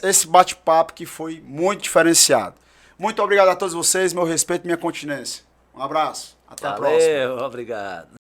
A: esse bate-papo que foi muito diferenciado. Muito obrigado a todos vocês, meu respeito e minha continência. Um abraço, até a próxima.
B: Valeu, obrigado.